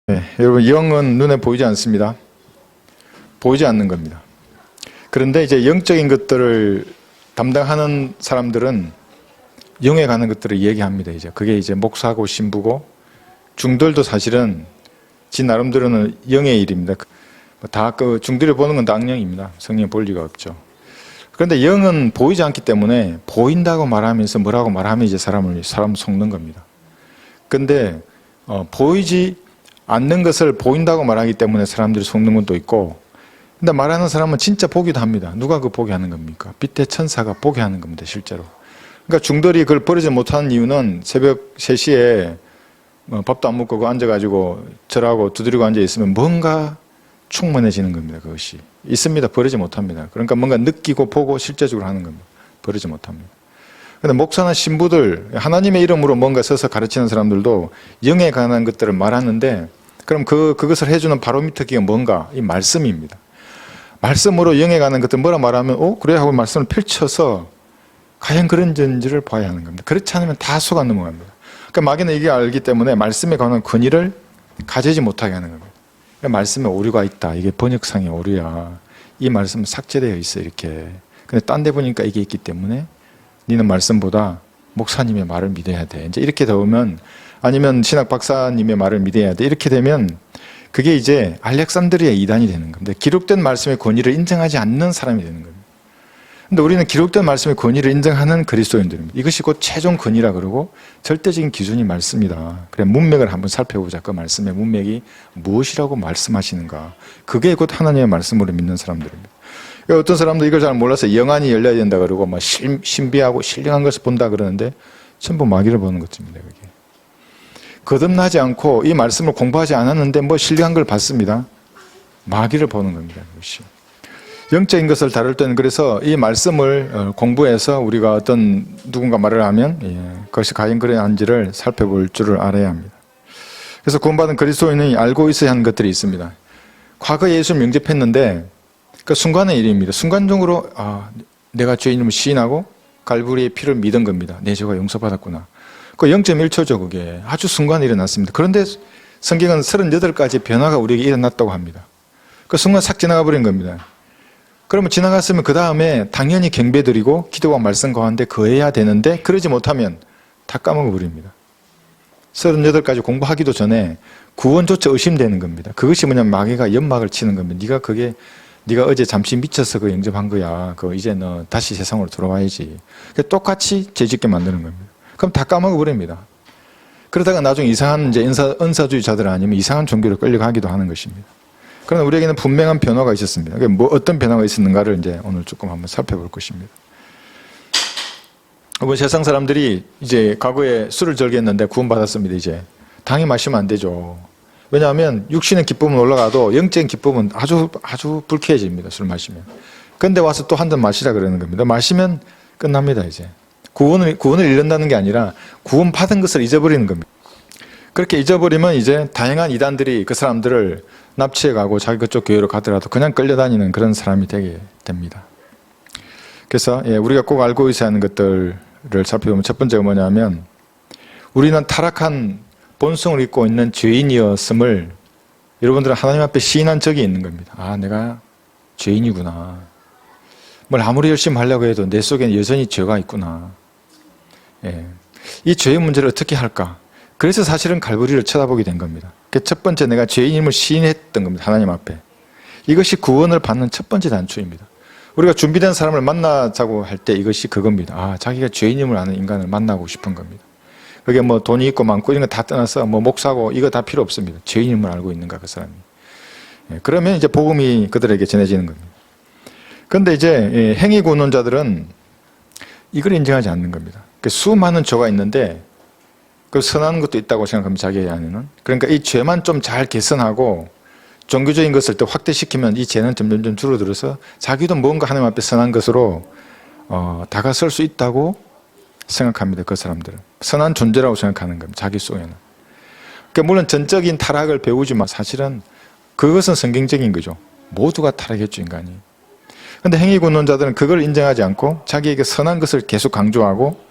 네, 여러분 영은 눈에 보이지 않습니다. 보이지 않는 겁니다. 그런데 이제 영적인 것들을 담당하는 사람들은 영에 관한 것들을 얘기합니다. 이제 그게 이제 목사고 신부고 중들도 사실은 지 나름대로는 영의 일입니다. 다 그 중들이 보는 건 다 악령입니다. 성령 볼 리가 없죠. 그런데 영은 보이지 않기 때문에 보인다고 말하면서 뭐라고 말하면 이제 사람 속는 겁니다. 근데 보이지 않는 것을 보인다고 말하기 때문에 사람들이 속는 건 또 있고, 근데 말하는 사람은 진짜 보기도 합니다. 누가 그 보게 하는 겁니까? 빛의 천사가 보게 하는 겁니다, 실제로. 그러니까 중들이 그걸 버리지 못하는 이유는 새벽 3시에 밥도 안 먹고 앉아가지고 절하고 두드리고 앉아있으면 뭔가 충만해지는 겁니다. 그것이 있습니다. 버리지 못합니다. 그러니까 뭔가 느끼고 보고 실제적으로 하는 겁니다. 버리지 못합니다. 그런데 목사나 신부들, 하나님의 이름으로 뭔가 서서 가르치는 사람들도 영에 관한 것들을 말하는데, 그럼 그것을 해주는 바로미터기가 뭔가? 이 말씀입니다. 말씀으로 영에 관한 것들 뭐라 말하면 그래 하고 말씀을 펼쳐서 과연 그런 전지를 봐야 하는 겁니다. 그렇지 않으면 다 속아 넘어갑니다. 그러니까 마귀는 이게 알기 때문에 말씀에 관한 권위를 가지지 못하게 하는 겁니다. 그러니까 말씀에 오류가 있다. 이게 번역상의 오류야. 이 말씀은 삭제되어 있어, 이렇게. 근데 딴 데 보니까 이게 있기 때문에 니는 말씀보다 목사님의 말을 믿어야 돼. 이제 이렇게 되면, 아니면 신학 박사님의 말을 믿어야 돼. 이렇게 되면 그게 이제 알렉산드리아의 이단이 되는 겁니다. 기록된 말씀의 권위를 인정하지 않는 사람이 되는 겁니다. 근데 우리는 기록된 말씀의 권위를 인정하는 그리스도인들입니다. 이것이 곧 최종 권위라 그러고 절대적인 기준이 말씀이다. 그래, 문맥을 한번 살펴보자. 그 말씀의 문맥이 무엇이라고 말씀하시는가. 그게 곧 하나님의 말씀으로 믿는 사람들입니다. 어떤 사람도 이걸 잘 몰라서 영안이 열려야 된다 그러고 막 신비하고 신령한 것을 본다 그러는데 전부 마귀를 보는 것입니다. 그게. 거듭나지 않고 이 말씀을 공부하지 않았는데 뭐 신령한 걸 봤습니다. 마귀를 보는 겁니다. 그것이. 영적인 것을 다룰 때는 그래서 이 말씀을 공부해서 우리가 어떤 누군가 말을 하면 그것이 과연 그러한지를 살펴볼 줄을 알아야 합니다. 그래서 구원받은 그리스도인이 알고 있어야 하는 것들이 있습니다. 과거에 예수를 영접했는데 그 순간의 일입니다. 순간적으로 내가 죄인임을 시인하고 갈보리의 피를 믿은 겁니다. 내 죄가 용서받았구나. 그 0.1초죠. 그게 아주 순간에 일어났습니다. 그런데 성경은 38가지 변화가 우리에게 일어났다고 합니다. 그 순간 싹 지나가 버린 겁니다. 그러면 지나갔으면 그 다음에 당연히 경배드리고 기도와 말씀 가운데 거해야 되는데 그러지 못하면 다 까먹어 버립니다. 38가지 공부하기도 전에 구원조차 의심되는 겁니다. 그것이 뭐냐면 마귀가 연막을 치는 겁니다. 네가 어제 잠시 미쳐서 그 영접한 거야. 이제 너 다시 세상으로 돌아와야지. 똑같이 죄짓게 만드는 겁니다. 그럼 다 까먹어 버립니다. 그러다가 나중에 이상한 이제 은사주의자들 아니면 이상한 종교로 끌려가기도 하는 것입니다. 그러나 우리에게는 분명한 변화가 있었습니다. 어떤 변화가 있었는가를 이제 오늘 조금 한번 살펴볼 것입니다. 세상 사람들이 이제 과거에 술을 즐겼는데 구원받았습니다. 이제 당히 마시면 안 되죠. 왜냐하면 육신의 기쁨은 올라가도 영적인 기쁨은 아주 불쾌해집니다. 술 마시면. 그런데 와서 또 한 잔 마시라 그러는 겁니다. 마시면 끝납니다. 이제 구원을 잃는다는 게 아니라 구원 받은 것을 잊어버리는 겁니다. 그렇게 잊어버리면 이제 다양한 이단들이 그 사람들을 납치해가고 자기 그쪽 교회로 가더라도 그냥 끌려다니는 그런 사람이 되게 됩니다. 그래서 우리가 꼭 알고 있어야 하는 것들을 살펴보면 첫 번째가 뭐냐면 우리는 타락한 본성을 입고 있는 죄인이었음을 여러분들은 하나님 앞에 시인한 적이 있는 겁니다. 내가 죄인이구나. 뭘 아무리 열심히 하려고 해도 내 속에는 여전히 죄가 있구나. 이 죄의 문제를 어떻게 할까? 그래서 사실은 갈보리를 쳐다보게 된 겁니다. 첫 번째 내가 죄인임을 시인했던 겁니다. 하나님 앞에. 이것이 구원을 받는 첫 번째 단추입니다. 우리가 준비된 사람을 만나자고 할 때 이것이 그겁니다. 자기가 죄인임을 아는 인간을 만나고 싶은 겁니다. 그게 뭐 돈이 있고 많고 이런 거 다 떠나서 뭐 목사고 이거 다 필요 없습니다. 죄인임을 알고 있는가 그 사람이. 그러면 이제 복음이 그들에게 전해지는 겁니다. 그런데 이제 행위구원자들은 이걸 인정하지 않는 겁니다. 수많은 죄가 있는데 그 선한 것도 있다고 생각합니다. 자기 안에는. 그러니까 이 죄만 좀 잘 개선하고 종교적인 것을 또 확대시키면 이 죄는 점점 줄어들어서 자기도 뭔가 하나님 앞에 선한 것으로 다가설 수 있다고 생각합니다. 그 사람들은. 선한 존재라고 생각하는 겁니다. 자기 속에는. 그러니까 물론 전적인 타락을 배우지만 사실은 그것은 성경적인 거죠. 모두가 타락했죠, 인간이. 그런데 행위구원자들은 그걸 인정하지 않고 자기에게 선한 것을 계속 강조하고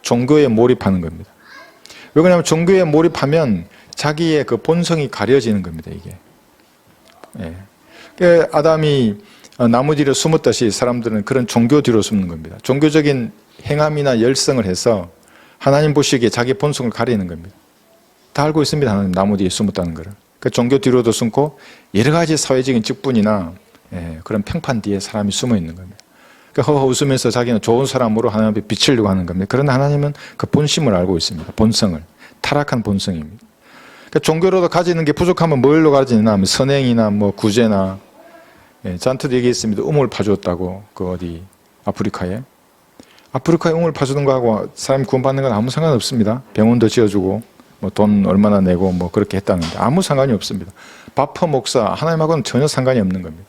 종교에 몰입하는 겁니다. 왜 그러냐면 종교에 몰입하면 자기의 그 본성이 가려지는 겁니다, 이게. 예. 그러니까 아담이 나무 뒤로 숨었듯이 사람들은 그런 종교 뒤로 숨는 겁니다. 종교적인 행함이나 열성을 해서 하나님 보시기에 자기 본성을 가리는 겁니다. 다 알고 있습니다, 하나님 나무 뒤에 숨었다는 거를. 그 종교 뒤로도 숨고 여러 가지 사회적인 직분이나 그런 평판 뒤에 사람이 숨어 있는 겁니다. 그러니까 허허 웃으면서 자기는 좋은 사람으로 하나님 앞에 비치려고 하는 겁니다. 그러나 하나님은 그 본심을 알고 있습니다. 본성을. 타락한 본성입니다. 그러니까 종교로도 가지는 게 부족하면 뭘로 가지느냐 하면 선행이나 뭐 구제나, 저한테도 얘기했습니다. 우물 파주었다고, 그 어디 아프리카에 우물 파주는 거하고 사람이 구원받는 건 아무 상관없습니다. 병원도 지어주고 뭐 돈 얼마나 내고 뭐 그렇게 했다는데 아무 상관이 없습니다. 밥 퍼목사 하나님하고는 전혀 상관이 없는 겁니다.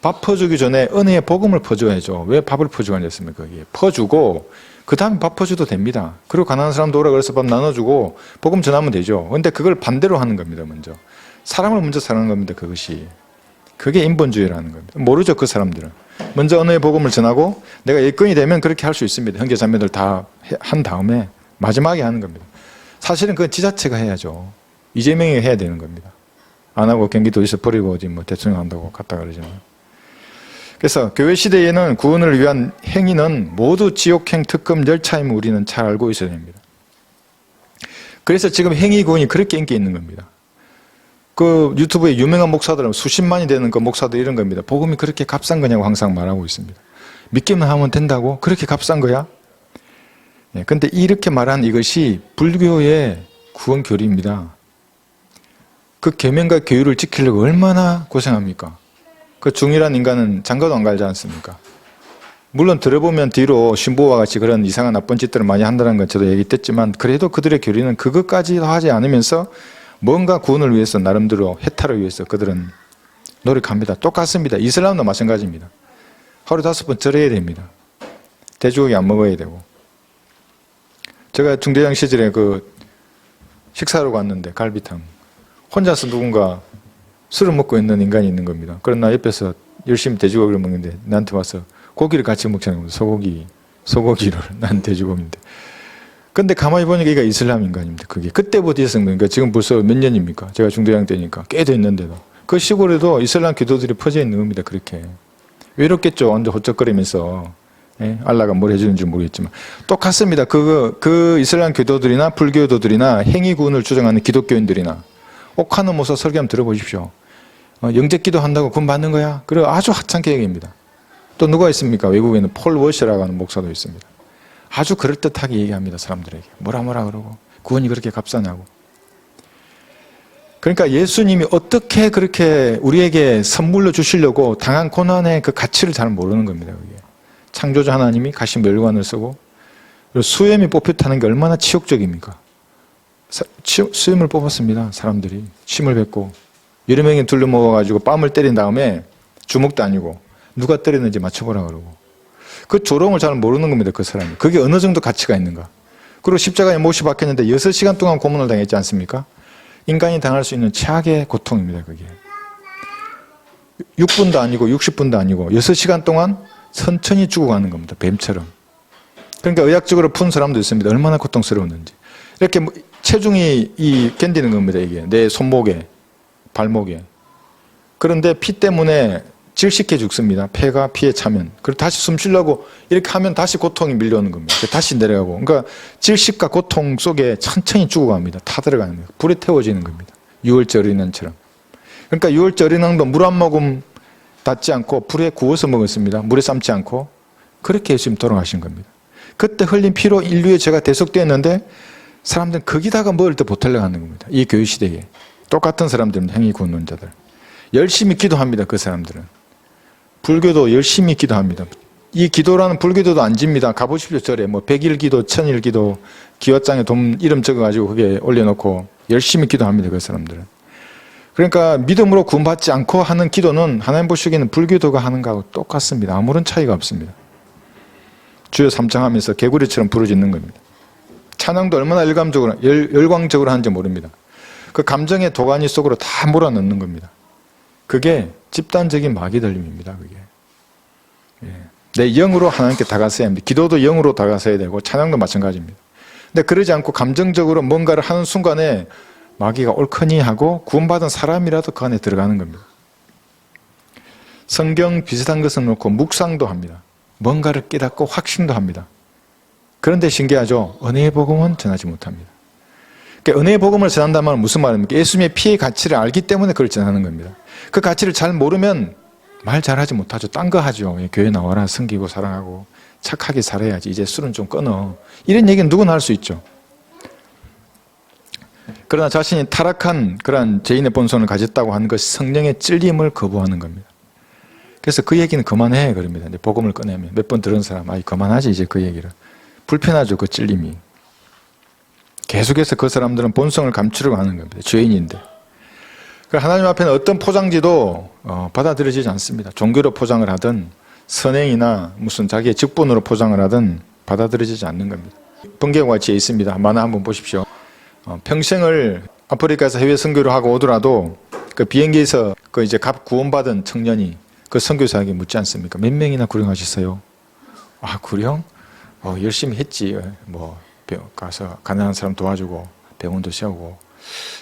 밥 퍼주기 전에 은혜의 복음을 퍼줘야죠. 왜 밥을 퍼주고 앉았습니까? 거기에 퍼주고 그 다음에 밥 퍼줘도 됩니다. 그리고 가난한 사람도 오라 그래서 밥 나눠주고 복음 전하면 되죠. 그런데 그걸 반대로 하는 겁니다. 먼저 사람을 먼저 사랑하는 겁니다. 그것이. 그게 인본주의라는 겁니다. 모르죠, 그 사람들은. 먼저 은혜의 복음을 전하고 내가 일꾼이 되면 그렇게 할 수 있습니다. 형제 자매들 다 한 다음에 마지막에 하는 겁니다. 사실은 그건 지자체가 해야죠. 이재명이 해야 되는 겁니다. 안 하고 경기도에서 버리고 어디 뭐 대통령 한다고 갔다 그러지만. 그래서 교회 시대에는 구원을 위한 행위는 모두 지옥행 특급 열차임을 우리는 잘 알고 있어야 됩니다. 그래서 지금 행위 구원이 그렇게 인기 있는 겁니다. 그 유튜브에 유명한 목사들은 수십만이 되는 그 목사들 이런 겁니다. 복음이 그렇게 값싼 거냐고 항상 말하고 있습니다. 믿기만 하면 된다고? 그렇게 값싼 거야? 근데 이렇게 말한 이것이 불교의 구원 교리입니다. 그 계명과 교율을 지키려고 얼마나 고생합니까? 그 중이란 인간은 장가도 안 가지 않습니까? 물론 들어보면 뒤로 신부와 같이 그런 이상한 나쁜 짓들을 많이 한다는 건 저도 얘기했지만 그래도 그들의 교리는 그것까지도 하지 않으면서 뭔가 구원을 위해서 나름대로 해탈을 위해서 그들은 노력합니다. 똑같습니다. 이슬람도 마찬가지입니다. 하루 5번 절해야 됩니다. 돼지고기 안 먹어야 되고. 제가 중대장 시절에 그 식사하러 갔는데 갈비탕 혼자서 누군가 술을 먹고 있는 인간이 있는 겁니다. 그러나 옆에서 열심히 돼지고기를 먹는데 나한테 와서 고기를 같이 먹자는 겁니다. 소고기를 난 돼지고기인데. 근데 가만히 보니까 이게 이슬람 인간입니다. 그게 그때부터 있었던 거니까 지금 벌써 몇 년입니까? 제가 중대장 때니까 꽤 됐는데도 그 시골에도 이슬람 기도들이 퍼져 있는 겁니다. 그렇게 외롭겠죠. 완전 호적거리면서 알라가 뭘 해주는지 모르겠지만 똑같습니다. 그 이슬람 교도들이나 불교도들이나 행위구원을 주장하는 기독교인들이나 옥하는 모사 설교 한번 들어보십시오. 영접기도 한다고 구원 받는 거야? 그리고 아주 하찮게 얘기합니다. 또 누가 있습니까? 외국에는 폴 워시라고 하는 목사도 있습니다. 아주 그럴듯하게 얘기합니다. 사람들에게. 뭐라 그러고 구원이 그렇게 값싸냐고. 그러니까 예수님이 어떻게 그렇게 우리에게 선물로 주시려고 당한 고난의 그 가치를 잘 모르는 겁니다. 그게. 창조자 하나님이 가시 멸관을 쓰고 수염이 뽑혔다는 게 얼마나 치욕적입니까? 수염을 뽑았습니다. 사람들이 침을 뱉고 여러 명이 둘러 모아가지고 뺨을 때린 다음에 주먹도 아니고 누가 때렸는지 맞춰보라 그러고 그 조롱을 잘 모르는 겁니다. 그 사람이. 그게 어느 정도 가치가 있는가. 그리고 십자가에 못이 박혔는데 6시간 동안 고문을 당했지 않습니까? 인간이 당할 수 있는 최악의 고통입니다. 그게 6분도 아니고 60분도 아니고 6시간 동안 천천히 죽어가는 겁니다. 뱀처럼. 그러니까 의학적으로 푼 사람도 있습니다. 얼마나 고통스러웠는지. 이렇게 체중이 견디는 겁니다. 이게 내 손목에 발목에. 그런데 피 때문에 질식해 죽습니다. 폐가 피에 차면. 그리고 다시 숨 쉬려고 이렇게 하면 다시 고통이 밀려오는 겁니다. 다시 내려가고. 그러니까 질식과 고통 속에 천천히 죽어갑니다. 타들어가는 거예요. 불에 태워지는 겁니다. 6월절 어린왕처럼. 그러니까 6월절 어린왕도 물 한 모금 닿지 않고 불에 구워서 먹었습니다. 물에 삶지 않고. 그렇게 예수님 돌아가신 겁니다. 그때 흘린 피로 인류의 죄가 대속되었는데 사람들은 거기다가 뭘 더 보태려고 하는 겁니다. 이 교회 시대에. 똑같은 사람들은 행위 구원론자들. 열심히 기도합니다. 그 사람들은. 불교도 열심히 기도합니다. 이 기도라는 불교도도 안 집니다. 가보십시오. 절에 뭐 100일 기도, 1000일 기도, 기와장에 돈 이름 적어가지고 거기에 올려놓고 열심히 기도합니다. 그 사람들은. 그러니까 믿음으로 구원받지 않고 하는 기도는 하나님 보시기에는 불교도가 하는 거하고 똑같습니다. 아무런 차이가 없습니다. 주여 삼창하면서 개구리처럼 부르짖는 겁니다. 찬양도 얼마나 열광적으로 하는지 모릅니다. 그 감정의 도가니 속으로 다 몰아넣는 겁니다. 그게 집단적인 마귀 들림입니다. 그게. 내 영으로 하나님께 다가서야 합니다. 기도도 영으로 다가서야 되고 찬양도 마찬가지입니다. 근데 그러지 않고 감정적으로 뭔가를 하는 순간에 마귀가 옳거니 하고 구원받은 사람이라도 그 안에 들어가는 겁니다. 성경 비슷한 것을 놓고 묵상도 합니다. 뭔가를 깨닫고 확신도 합니다. 그런데 신기하죠. 은혜의 복음은 전하지 못합니다. 그러니까 은혜의 복음을 전한다면 무슨 말입니까? 예수님의 피의 가치를 알기 때문에 그걸 전하는 겁니다. 그 가치를 잘 모르면 말 잘하지 못하죠. 딴 거 하죠. 교회 나와라, 섬기고 사랑하고 착하게 살아야지. 이제 술은 좀 끊어. 이런 얘기는 누구나 할 수 있죠. 그러나 자신이 타락한 그러한 죄인의 본성을 가졌다고 하는 것이 성령의 찔림을 거부하는 겁니다. 그래서 그 얘기는 그만해 그럽니다. 이제 복음을 꺼내면 몇 번 들은 사람, 그만하지 이제 그 얘기를. 불편하죠, 그 찔림이. 계속해서 그 사람들은 본성을 감추려고 하는 겁니다. 죄인인데. 하나님 앞에는 어떤 포장지도 받아들여지지 않습니다. 종교로 포장을 하든 선행이나 무슨 자기의 직분으로 포장을 하든 받아들여지지 않는 겁니다. 번개와 같이 있습니다. 만화 한번 보십시오. 평생을 아프리카에서 해외 선교를 하고 오더라도 그 비행기에서 그 이제 갓 구원받은 청년이 그 선교사에게 묻지 않습니까? 몇 명이나 구령하셨어요? 구령? 열심히 했지. 가서 가난한 사람 도와주고 병원도 세우고.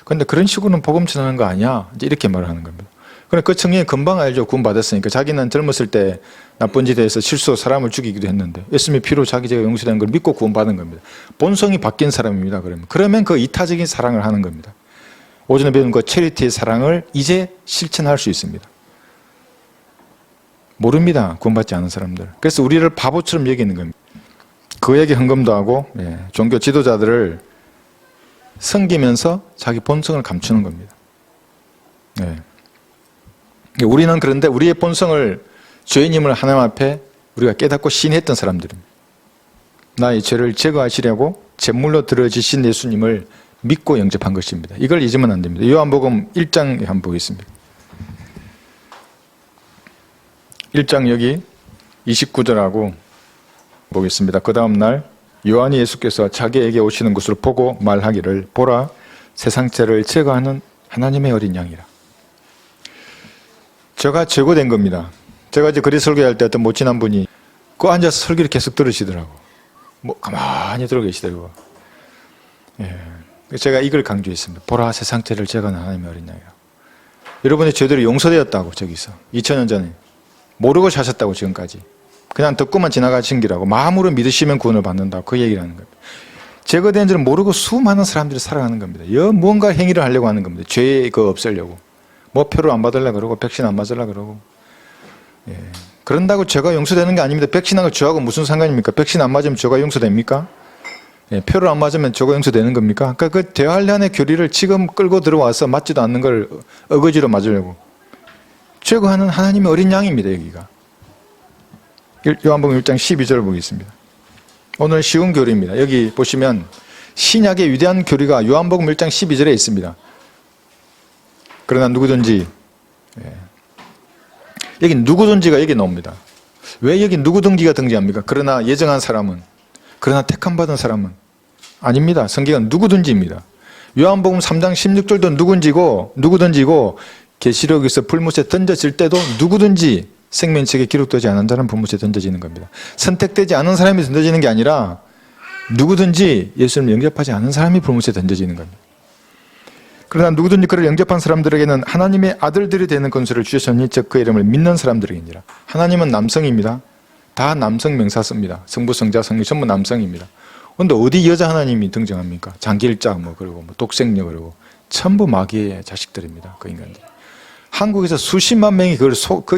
그런데 그런 식으로는 복음 전하는 거 아니야? 이제 이렇게 말을 하는 겁니다. 그런데 그 청년이 금방 알죠. 구원받았으니까. 자기는 젊었을 때 나쁜 짓에 대해서 실수로 사람을 죽이기도 했는데 예수님의 피로 자기 죄가 용서되는 걸 믿고 구원받은 겁니다. 본성이 바뀐 사람입니다. 그러면 그 이타적인 사랑을 하는 겁니다. 오전에 배운 그 체리티의 사랑을 이제 실천할 수 있습니다. 모릅니다. 구원받지 않은 사람들. 그래서 우리를 바보처럼 여기는 겁니다. 그에게 헌금도 하고 종교 지도자들을 섬기면서 자기 본성을 감추는 겁니다. 우리는 그런데 우리의 본성을 죄인임을 하나님 앞에 우리가 깨닫고 신했던 사람들입니다. 나의 죄를 제거하시려고 제물로 들어지신 예수님을 믿고 영접한 것입니다. 이걸 잊으면 안 됩니다. 요한복음 1장에 한번 보겠습니다. 1장 여기 29절하고 보겠습니다. 그 다음 날 요한이 예수께서 자기에게 오시는 것을 보고 말하기를 보라 세상 죄를 제거하는 하나님의 어린 양이라. 제가 제거된 겁니다. 제가 이제 거리 설교할 때 어떤 모친한 분이 그 앉아서 설교를 계속 들으시더라고. 가만히 들어 계시더라고. 제가 이걸 강조했습니다. 보라 세상 죄를 제거하는 하나님의 어린 양이라. 여러분의 죄들이 용서되었다고 저기서 2000년 전에 모르고 사셨다고 지금까지. 그냥 듣고만 지나가신 길하고 마음으로 믿으시면 구원을 받는다고 그 얘기를 하는 겁니다. 제거된 줄은 모르고 수많은 사람들이 살아가는 겁니다. 무언가 행위를 하려고 하는 겁니다. 죄 없애려고. 표를 안 받으려고 그러고 백신 안 맞으려고 그러고. 그런다고 죄가 용서되는 게 아닙니다. 백신하고 죄하고 무슨 상관입니까? 백신 안 맞으면 죄가 용서됩니까? 표를 안 맞으면 죄가 용서되는 겁니까? 그러니까 그 대환란의 교리를 지금 끌고 들어와서 맞지도 않는 걸 어거지로 맞으려고. 제거하는 하나님의 어린 양입니다. 여기가. 요한복음 1장 12절을 보겠습니다. 오늘 쉬운 교리입니다. 여기 보시면 신약의 위대한 교리가 요한복음 1장 12절에 있습니다. 그러나 누구든지 여기 누구든지가 여기 나옵니다. 왜 여기 누구든지가 등장합니까? 그러나 예정한 사람은, 그러나 택함 받은 사람은 아닙니다. 성경은 누구든지입니다. 요한복음 3장 16절도 누구든지고 계시록에서 불못에 던져질 때도 누구든지 생명책에 기록되지 않은 자는 불못에 던져지는 겁니다. 선택되지 않은 사람이 던져지는 게 아니라 누구든지 예수님을 영접하지 않은 사람이 불못에 던져지는 겁니다. 그러나 누구든지 그를 영접한 사람들에게는 하나님의 아들들이 되는 권세를 주셨으니 즉 그 이름을 믿는 사람들에게니라. 하나님은 남성입니다. 다 남성 명사 씁니다. 성부, 성자, 성령 전부 남성입니다. 그런데 어디 여자 하나님이 등장합니까? 장길자 그리고 독생녀 그리고 전부 마귀의 자식들입니다. 그 인간들. 한국에서 수십만 명이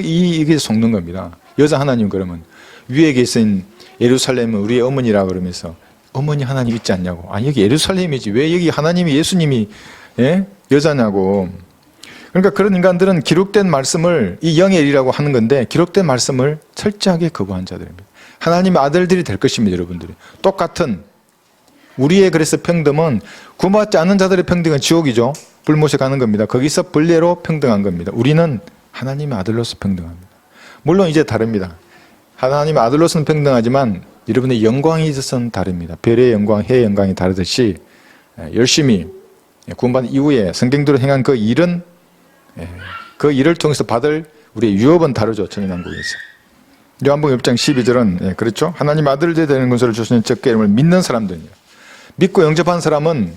이게 속는 겁니다. 여자 하나님 그러면 위에 계신 예루살렘은 우리의 어머니라 그러면서 어머니 하나님 있지 않냐고. 여기 예루살렘이지 왜 여기 하나님이 예수님이 여자냐고. 그러니까 그런 인간들은 기록된 말씀을 이 영의 일이라고 하는 건데 기록된 말씀을 철저하게 거부한 자들입니다. 하나님의 아들들이 될 것입니다. 여러분들이. 똑같은 우리의 그래서 평등은 구원받지 않는 자들의 평등은 지옥이죠. 불못에 가는 겁니다. 거기서 벌레로 평등한 겁니다. 우리는 하나님의 아들로서 평등합니다. 물론 이제 다릅니다. 하나님의 아들로서는 평등하지만 여러분의 영광이 있어서는 다릅니다. 별의 영광, 해의 영광이 다르듯이 열심히 구원받은 이후에 성경대로 행한 그 일은 그 일을 통해서 받을 우리의 유업은 다르죠. 천연왕국에서. 요한복음 1장 12절은 그렇죠. 하나님 아들들이 되는 권세를 주시는 즉 그 이름을 믿는 사람들이에요. 믿고 영접한 사람은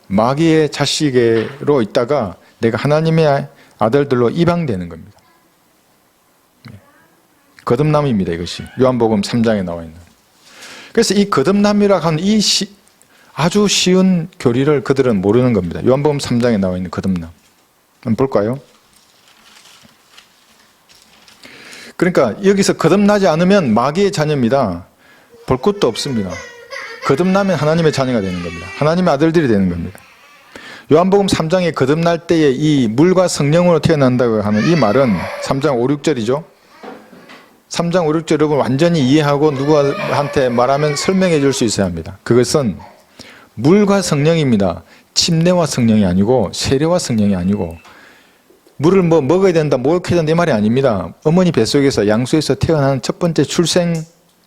마귀의 자식으로 있다가 내가 하나님의 아들들로 입양되는 겁니다. 거듭남입니다. 이것이 요한복음 3장에 나와 있는. 그래서 이 거듭남이라고 하는 이 아주 쉬운 교리를 그들은 모르는 겁니다. 요한복음 3장에 나와 있는 거듭남. 한번 볼까요? 그러니까 여기서 거듭나지 않으면 마귀의 자녀입니다. 볼 것도 없습니다. 거듭나면 하나님의 자녀가 되는 겁니다. 하나님의 아들들이 되는 겁니다. 요한복음 3장에 거듭날 때에 이 물과 성령으로 태어난다고 하는 이 말은 3장 5, 6절이죠. 3장 5, 6절 여러분 완전히 이해하고 누구한테 말하면 설명해 줄 수 있어야 합니다. 그것은 물과 성령입니다. 침례와 성령이 아니고 세례와 성령이 아니고 물을 먹어야 된다, 목욕해야 된다 이 말이 아닙니다. 어머니 뱃속에서 양수에서 태어나는 첫 번째 출생,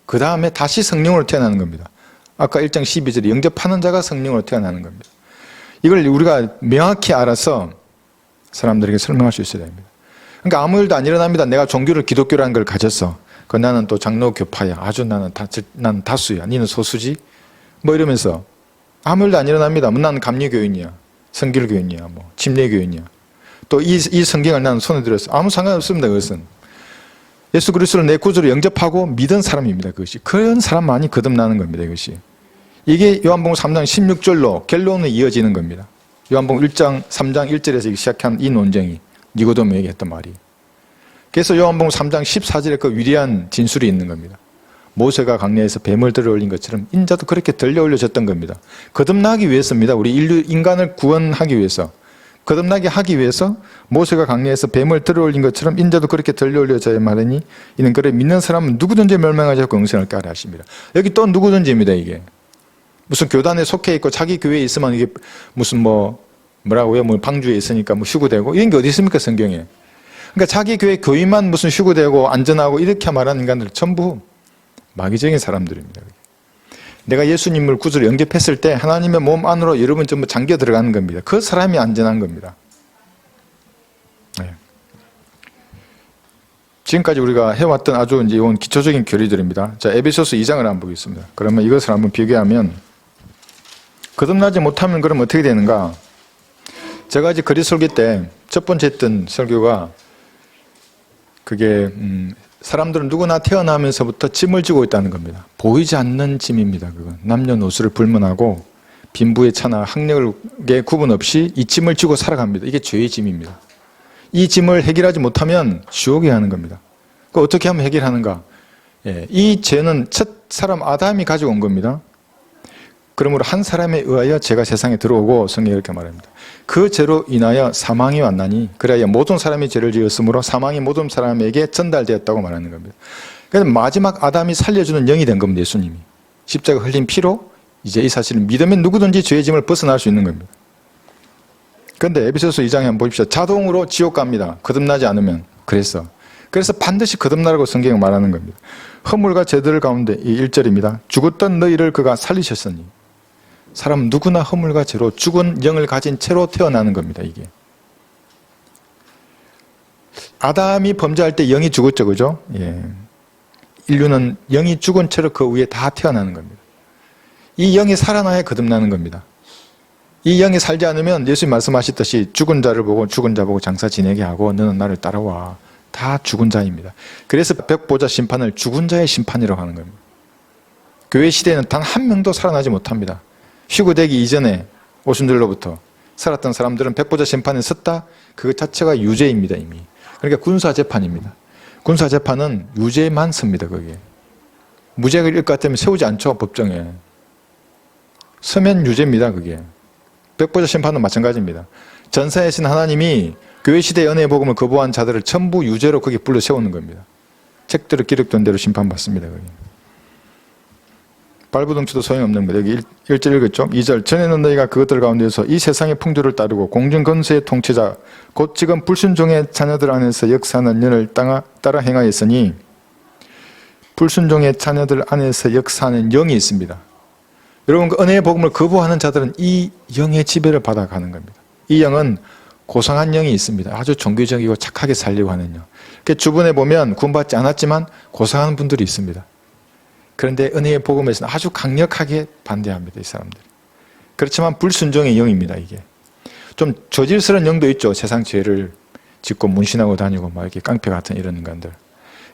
그 다음에 다시 성령으로 태어나는 겁니다. 아까 1장 12절에 영접하는 자가 성령으로 태어나는 겁니다. 이걸 우리가 명확히 알아서 사람들에게 설명할 수 있어야 됩니다. 그러니까 아무 일도 안 일어납니다. 내가 종교를 기독교라는 걸 가졌어. 나는 또 장로교파야. 아주 나는 다수야. 니는 소수지? 뭐 이러면서 아무 일도 안 일어납니다. 나는 감리교인이야. 성결교인이야. 뭐 침례교인이야. 또 이 성경을 나는 손에 들었어. 아무 상관없습니다. 그것은. 예수 그리스도를 내 구주로 영접하고 믿은 사람입니다. 그것이. 그런 사람만이 거듭나는 겁니다. 이것이. 이게 요한복음 3장 16절로 결론에 이어지는 겁니다. 요한복음 1장 3장 1절에서 시작한 이 논쟁이 니고데모에게 했던 말이. 그래서 요한복음 3장 14절에 그 위대한 진술이 있는 겁니다. 모세가 광야에서 뱀을 들어올린 것처럼 인자도 그렇게 들려올려졌던 겁니다. 거듭나기 위해서입니다. 우리 인간을 구원하기 위해서. 거듭나게 하기 위해서 모세가 광야에서 뱀을 들어올린 것처럼 인자도 그렇게 들려올려져야 말하니 이는 그를 믿는 사람은 누구든지 멸망하지 않고 영생을 얻게 하라 하십니다. 여기 또 누구든지입니다. 이게. 무슨 교단에 속해 있고 자기 교회에 있으면 이게 무슨 뭐라고요? 방주에 있으니까 휴구되고 이런 게 어디 있습니까? 성경에. 그러니까 자기 교회 교인만 무슨 휴구되고 안전하고 이렇게 말하는 인간들 전부 마귀적인 사람들입니다. 내가 예수님을 구주로 영접했을 때 하나님의 몸 안으로 여러분 전부 잠겨 들어가는 겁니다. 그 사람이 안전한 겁니다. 네. 지금까지 우리가 해왔던 아주 이제 이런 기초적인 교리들입니다. 자, 에베소서 2장을 한번 보겠습니다. 그러면 이것을 한번 비교하면 거듭나지 못하면 그럼 어떻게 되는가? 제가 이제 거리 설교 때 첫 번째 했던 설교가 그게 사람들은 누구나 태어나면서부터 짐을 지고 있다는 겁니다. 보이지 않는 짐입니다. 그건 남녀노소를 불문하고 빈부의 차나 학력의 구분 없이 이 짐을 지고 살아갑니다. 이게 죄의 짐입니다. 이 짐을 해결하지 못하면 지옥에 가는 겁니다. 그 어떻게 하면 해결하는가? 이 죄는 첫 사람 아담이 가지고 온 겁니다. 그러므로 한 사람에 의하여 죄가 세상에 들어오고 성경이 이렇게 말합니다. 그 죄로 인하여 사망이 왔나니 그래야 모든 사람이 죄를 지었으므로 사망이 모든 사람에게 전달되었다고 말하는 겁니다. 그래서 마지막 아담이 살려주는 영이 된 겁니다. 예수님이. 십자가 흘린 피로 이제 이 사실을 믿으면 누구든지 죄의 짐을 벗어날 수 있는 겁니다. 그런데 에베소서 2장에 한번 보십시오. 자동으로 지옥 갑니다. 거듭나지 않으면. 그래서 반드시 거듭나라고 성경이 말하는 겁니다. 허물과 죄들 가운데 이 1절입니다. 죽었던 너희를 그가 살리셨으니. 사람 누구나 허물과 죄로 죽은 영을 가진 채로 태어나는 겁니다. 이게. 아담이 범죄할 때 영이 죽었죠. 그죠? 예. 인류는 영이 죽은 채로 그 위에 다 태어나는 겁니다. 이 영이 살아나야 거듭나는 겁니다. 이 영이 살지 않으면 예수님 말씀하셨듯이 죽은 자 보고 장사 지내게 하고 너는 나를 따라와. 다 죽은 자입니다. 그래서 백보자 심판을 죽은 자의 심판이라고 하는 겁니다. 교회 시대에는 단 한 명도 살아나지 못합니다. 휴구되기 이전에 오순절로부터 살았던 사람들은 백보자 심판에 섰다? 그것 자체가 유죄입니다. 이미. 그러니까 군사재판입니다. 군사재판은 유죄만 섭니다. 거기에. 무죄가 일 것 같으면 세우지 않죠. 법정에. 서면 유죄입니다. 그게. 백보자 심판은 마찬가지입니다. 전사하신 하나님이 교회 시대의 은혜의 복음을 거부한 자들을 전부 유죄로 거기 불러 세우는 겁니다. 책들을 기록된 대로 심판받습니다. 거기. 발부둥치도 소용없는 것. 여기 1절 읽었죠? 2절. 전에는 너희가 그것들 가운데서 이 세상의 풍조를 따르고 공중건세의 통치자 곧 지금 불순종의 자녀들 안에서 역사하는 년을 따라 행하였으니 불순종의 자녀들 안에서 역사하는 영이 있습니다. 여러분 그 은혜의 복음을 거부하는 자들은 이 영의 지배를 받아가는 겁니다. 이 영은 고상한 영이 있습니다. 아주 종교적이고 착하게 살려고 하는 영. 주변에 보면 구원받지 않았지만 고상한 분들이 있습니다. 그런데 은혜의 복음에서는 아주 강력하게 반대합니다. 이 사람들이. 그렇지만 불순종의 영입니다, 이게. 좀 저질스러운 영도 있죠. 세상 죄를 짓고 문신하고 다니고 막 이렇게 깡패 같은 이런 인간들.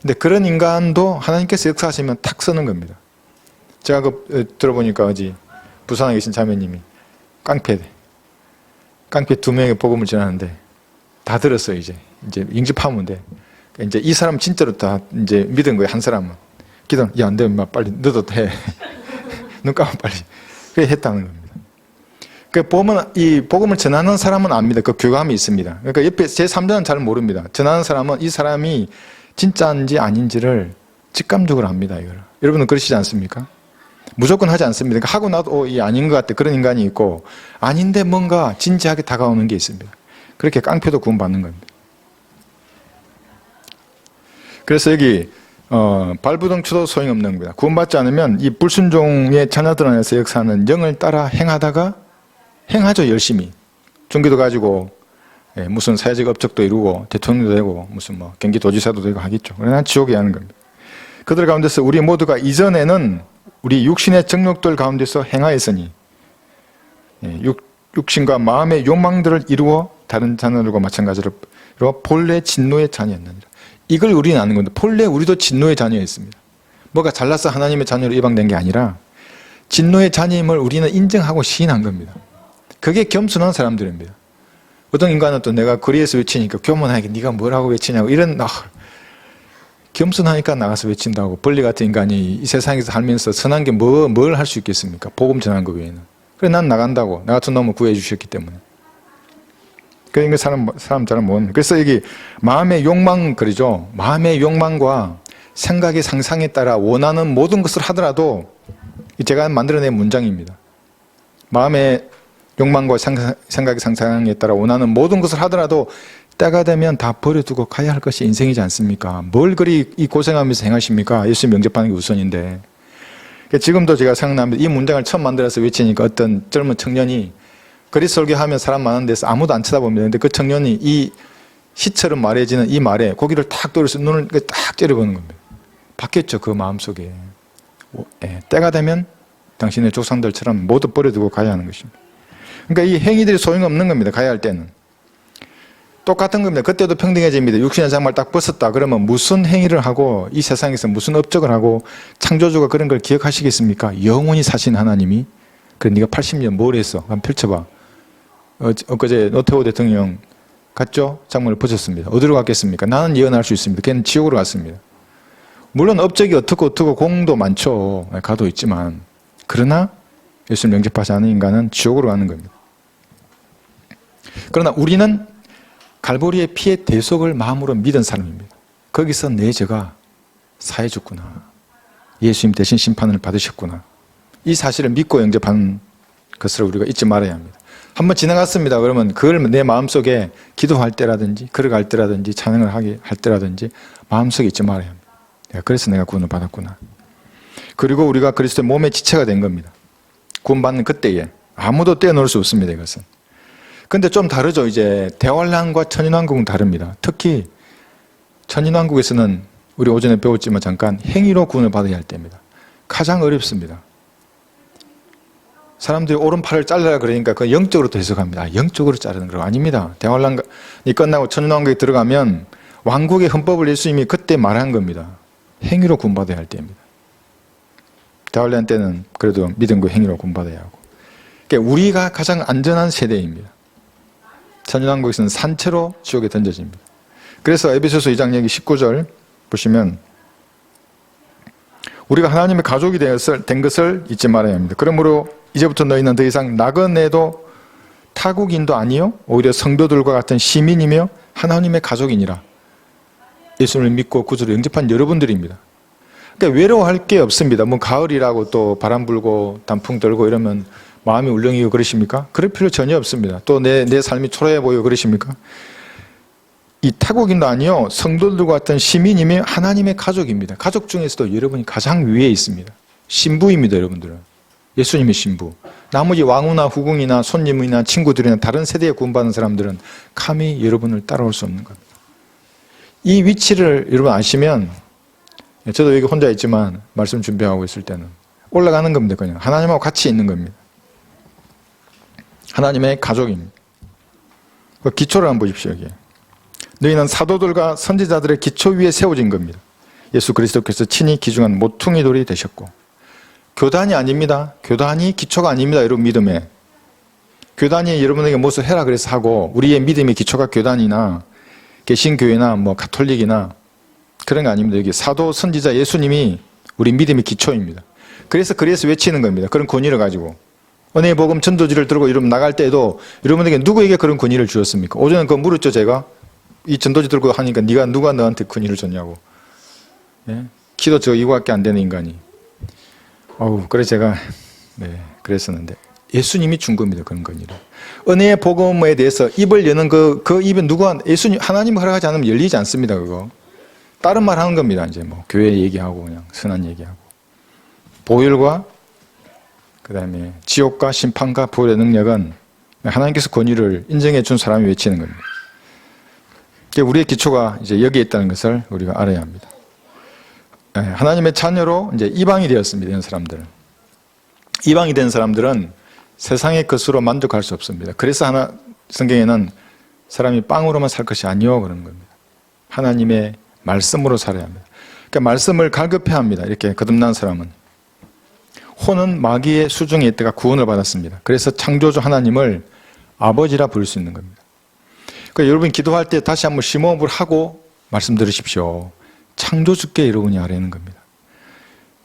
근데 그런 인간도 하나님께서 역사하시면 탁 쓰는 겁니다. 제가 들어보니까 어제 부산에 계신 자매님이 깡패 2명의 복음을 전하는데 다 들었어요, 이제 영접하면 돼. 이제 이 사람 진짜로 다 이제 믿은 거예요, 한 사람은. 기도, 야, 안 돼, 임마, 빨리, 너도 해. 눈 감아, 빨리. 그래 했다는 겁니다. 그 보면, 이 복음을 전하는 사람은 압니다. 그 교감이 있습니다. 그러니까 옆에 제3자는 잘 모릅니다. 전하는 사람은 이 사람이 진짜인지 아닌지를 직감적으로 압니다, 이거를. 여러분은 그러시지 않습니까? 무조건 하지 않습니다. 그러니까 하고 나도, 이 아닌 것 같아. 그런 인간이 있고, 아닌데 뭔가 진지하게 다가오는 게 있습니다. 그렇게 깡패도 구원받는 겁니다. 그래서 여기 발부동 쳐도 소용없는 겁니다. 구원받지 않으면 이 불순종의 자녀들 안에서 역사하는 영을 따라 행하다가 행하죠, 열심히. 종교도 가지고 무슨 사회적 업적도 이루고 대통령도 되고 무슨 뭐 경기도지사도 되고 하겠죠. 그러나 지옥에 가는 겁니다. 그들 가운데서 우리 모두가 이전에는 우리 육신의 정욕들 가운데서 행하였으니 육신과 마음의 욕망들을 이루어 다른 자녀들과 마찬가지로 본래 진노의 자녀였느니라. 이걸 우리는 아는 건데 본래 우리도 진노의 자녀였습니다. 뭐가 잘나서 하나님의 자녀로 입양된 게 아니라 진노의 자녀임을 우리는 인정하고 시인한 겁니다. 그게 겸손한 사람들입니다. 어떤 인간은 또 내가 거리에서 외치니까 교만하게 네가 뭐라고 외치냐고 이런 겸손하니까 나가서 외친다고. 벌리 같은 인간이 이 세상에서 살면서 선한 게 뭘 할 수 있겠습니까? 복음 전하는 거 외에는. 그래 난 나간다고. 나 같은 놈을 구해 주셨기 때문에. 그러니까 사람 잘 모르는. 그래서 여기 마음의 욕망 그러죠. 마음의 욕망과 생각의 상상에 따라 원하는 모든 것을 하더라도 제가 만들어낸 문장입니다. 마음의 욕망과 생각의 상상에 따라 원하는 모든 것을 하더라도 때가 되면 다 버려두고 가야 할 것이 인생이지 않습니까? 뭘 그리 이 고생하면서 행하십니까? 예수 영접하는 게 우선인데. 지금도 제가 생각납니다. 이 문장을 처음 만들어서 외치니까 어떤 젊은 청년이 거리 설교하면 사람 많은 데서 아무도 안 쳐다봅니다. 근데 그 청년이 이 시처럼 말해지는 이 말에 고개를 탁 돌려서 눈을 딱 째려보는 겁니다. 바뀌었죠, 그 마음속에. 때가 되면 당신의 조상들처럼 모두 버려두고 가야 하는 것입니다. 그러니까 이 행위들이 소용없는 겁니다. 가야 할 때는. 똑같은 겁니다. 그때도 평등해집니다. 육신의 장말 딱 벗었다. 그러면 무슨 행위를 하고 이 세상에서 무슨 업적을 하고 창조주가 그런 걸 기억하시겠습니까? 영원히 사신 하나님이. 그래 네가 80년 뭘 했어? 한번 펼쳐봐. 엊그제 노태우 대통령 갔죠? 장막을 벗었습니다. 어디로 갔겠습니까? 나는 예언할 수 있습니다. 걔는 지옥으로 갔습니다. 물론 업적이 어떻고 공도 많죠. 가도 있지만 그러나 예수를 영접하지 않은 인간은 지옥으로 가는 겁니다. 그러나 우리는 갈보리의 피의 대속을 마음으로 믿은 사람입니다. 거기서 내 죄가 사해졌구나. 예수님 대신 심판을 받으셨구나. 이 사실을 믿고 영접하는 것을 우리가 잊지 말아야 합니다. 한번 지나갔습니다. 그러면 그걸 내 마음속에 기도할 때라든지 걸어갈 때라든지 찬양을 하게 할 때라든지 마음속에 잊지 말아야 합니다. 그래서 내가 구원을 받았구나. 그리고 우리가 그리스도의 몸의 지체가 된 겁니다. 구원받는 그때에 아무도 떼어놓을 수 없습니다. 이것은. 근데 좀 다르죠. 이제 대환란과 천인왕국은 다릅니다. 특히 천인왕국에서는 우리 오전에 배웠지만 잠깐 행위로 구원을 받아야 할 때입니다. 가장 어렵습니다. 사람들이 오른팔을 잘라라 그러니까 그 영적으로 또 해석합니다. 영적으로 자르는 거 아닙니다. 대환란이 끝나고 천인왕국에 들어가면 왕국의 헌법을 예수님이 그때 말한 겁니다. 행위로 구원받아야 할 때입니다. 대환란 때는 그래도 믿음과 행위로 구원받아야 하고. 그러니까 우리가 가장 안전한 세대입니다. 천인왕국에서는 산채로 지옥에 던져집니다. 그래서 에베소서 2장 여기 19절 보시면 우리가 하나님의 가족이 된 것을 잊지 말아야 합니다. 그러므로 이제부터 너희는 더 이상 나그네도 타국인도 아니요 오히려 성도들과 같은 시민이며 하나님의 가족이니라. 예수를 믿고 구주로 영접한 여러분들입니다. 그러니까 외로워할 게 없습니다. 뭐 가을이라고 또 바람 불고 단풍 들고 이러면 마음이 울렁이고 그러십니까? 그럴 필요 전혀 없습니다. 또 내 삶이 초라해 보이고 그러십니까? 이 타국인도 아니요 성도들과 같은 시민이며 하나님의 가족입니다. 가족 중에서도 여러분이 가장 위에 있습니다. 신부입니다. 여러분들은. 예수님의 신부. 나머지 왕후나 후궁이나 손님이나 친구들이나 다른 세대에 구원받은 사람들은 감히 여러분을 따라올 수 없는 겁니다. 이 위치를 여러분 아시면 저도 여기 혼자 있지만 말씀 준비하고 있을 때는 올라가는 겁니다. 그냥 하나님하고 같이 있는 겁니다. 하나님의 가족입니다. 그 기초를 한번 보십시오. 여기에. 너희는 사도들과 선지자들의 기초 위에 세워진 겁니다. 예수 그리스도께서 친히 기중한 모퉁이 돌이 되셨고, 교단이 아닙니다. 교단이 기초가 아닙니다. 여러분 믿음에. 교단이 여러분에게 무엇을 해라 그래서 하고, 우리의 믿음의 기초가 교단이나 개신교회나 뭐 가톨릭이나 그런 거 아닙니다. 여기 사도 선지자 예수님이 우리 믿음의 기초입니다. 그래서 외치는 겁니다. 그런 권위를 가지고. 은혜의 복음 전도지를 들고 여러분 나갈 때에도 여러분에게 누구에게 그런 권위를 주었습니까? 오전에 그거 물었죠, 제가. 이 전도지 들고 하니까 누가 너한테 권위를 줬냐고. 예? 키도 이거밖에 안 되는 인간이. 그래서 제가 그랬었는데 예수님이 준 겁니다. 그런 권위를. 은혜의 복음에 대해서 입을 여는 그 입에 하나님이 허락하지 않으면 열리지 않습니다. 그거. 다른 말 하는 겁니다. 이제 뭐 교회 얘기하고 그냥 선한 얘기하고. 보혈과 그다음에 지옥과 심판과 부활의 능력은 하나님께서 권위를 인정해 준 사람이 외치는 겁니다. 우리의 기초가 이제 여기에 있다는 것을 우리가 알아야 합니다. 하나님의 자녀로 이제 이방이 되었습니다. 이런 사람들. 이방이 된 사람들은 세상의 것으로 만족할 수 없습니다. 그래서 성경에는 사람이 빵으로만 살 것이 아니요 그러는 겁니다. 하나님의 말씀으로 살아야 합니다. 그러니까 말씀을 갈급해야 합니다. 이렇게 거듭난 사람은. 혼은 마귀의 수중에 있다가 구원을 받았습니다. 그래서 창조주 하나님을 아버지라 부를 수 있는 겁니다. 그러니까 여러분 기도할 때 다시 한번 심호흡을 하고 말씀 들으십시오. 창조주께 여러분이 아뢰는 겁니다.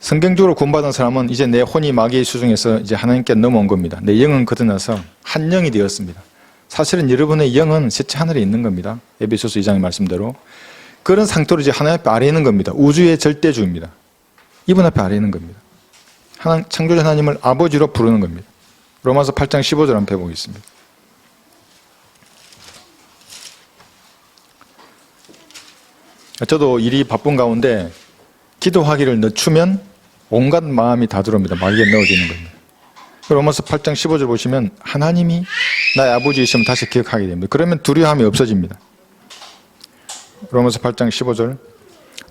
성경적으로 구원받은 사람은 이제 내 혼이 마귀의 수중에서 이제 하나님께 넘어온 겁니다. 내 영은 거듭나서 한 영이 되었습니다. 사실은 여러분의 영은 셋째 하늘에 있는 겁니다. 에베소서 2장의 말씀대로. 그런 상태로 이제 하나님 앞에 아뢰는 겁니다. 우주의 절대주입니다. 이분 앞에 아뢰는 겁니다. 창조주 하나님을 아버지로 부르는 겁니다. 로마서 8장 15절 한번 펴보겠습니다. 저도 일이 바쁜 가운데 기도하기를 늦추면 온갖 마음이 다 들어옵니다. 마귀에 넣어지는 겁니다. 로마서 8장 15절 보시면 하나님이 나의 아버지이시면 다시 기억하게 됩니다. 그러면 두려움이 없어집니다. 로마서 8장 15절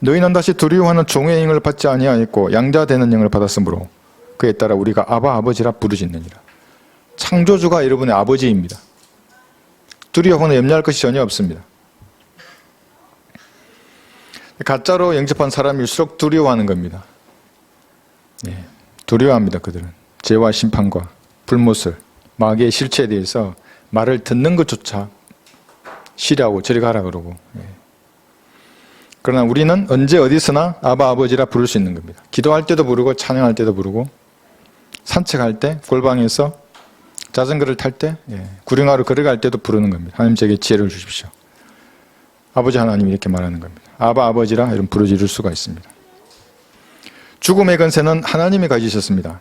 너희는 다시 두려워하는 종의 영을 받지 아니하였고 양자 되는 영을 받았으므로 그에 따라 우리가 아바 아버지라 부르짖느니라. 창조주가 여러분의 아버지입니다. 두려워하거나 염려할 것이 전혀 없습니다. 가짜로 영접한 사람일수록 두려워하는 겁니다. 두려워합니다. 그들은 죄와 심판과 불못을 마귀의 실체에 대해서 말을 듣는 것조차 싫어하고 저리 가라 그러고. 그러나 우리는 언제 어디서나 아바 아버지라 부를 수 있는 겁니다. 기도할 때도 부르고 찬양할 때도 부르고 산책할 때 골방에서 자전거를 탈 때 구령하러 걸어갈 때도 부르는 겁니다. 하나님 제게 지혜를 주십시오. 아버지 하나님이 이렇게 말하는 겁니다. 아바 아버지라 이런 부르짖을 수가 있습니다. 죽음의 권세는 하나님이 가지셨습니다.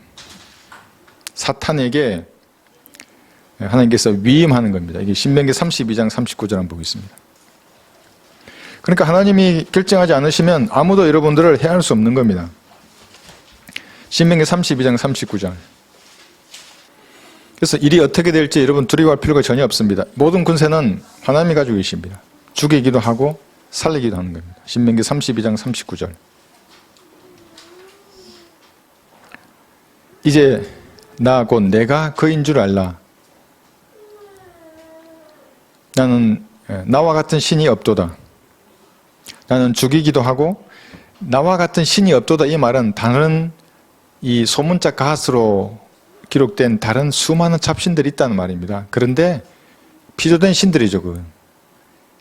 사탄에게 하나님께서 위임하는 겁니다. 이게 신명기 32장 39절 한번 보겠습니다. 그러니까 하나님이 결정하지 않으시면 아무도 여러분들을 해할 수 없는 겁니다. 신명기 32장 39절. 그래서 일이 어떻게 될지 여러분 두려워할 필요가 전혀 없습니다. 모든 권세는 하나님이 가지고 계십니다. 죽이기도 하고 살리기도 하는 겁니다. 신명기 32장 39절. 이제 나 곧 내가 그인 줄 알라. 나는 나와 같은 신이 없도다. 나는 죽이기도 하고 나와 같은 신이 없도다. 이 말은 다른 이 소문자 가스로 기록된 다른 수많은 잡신들이 있다는 말입니다. 그런데 피조된 신들이죠. 그건.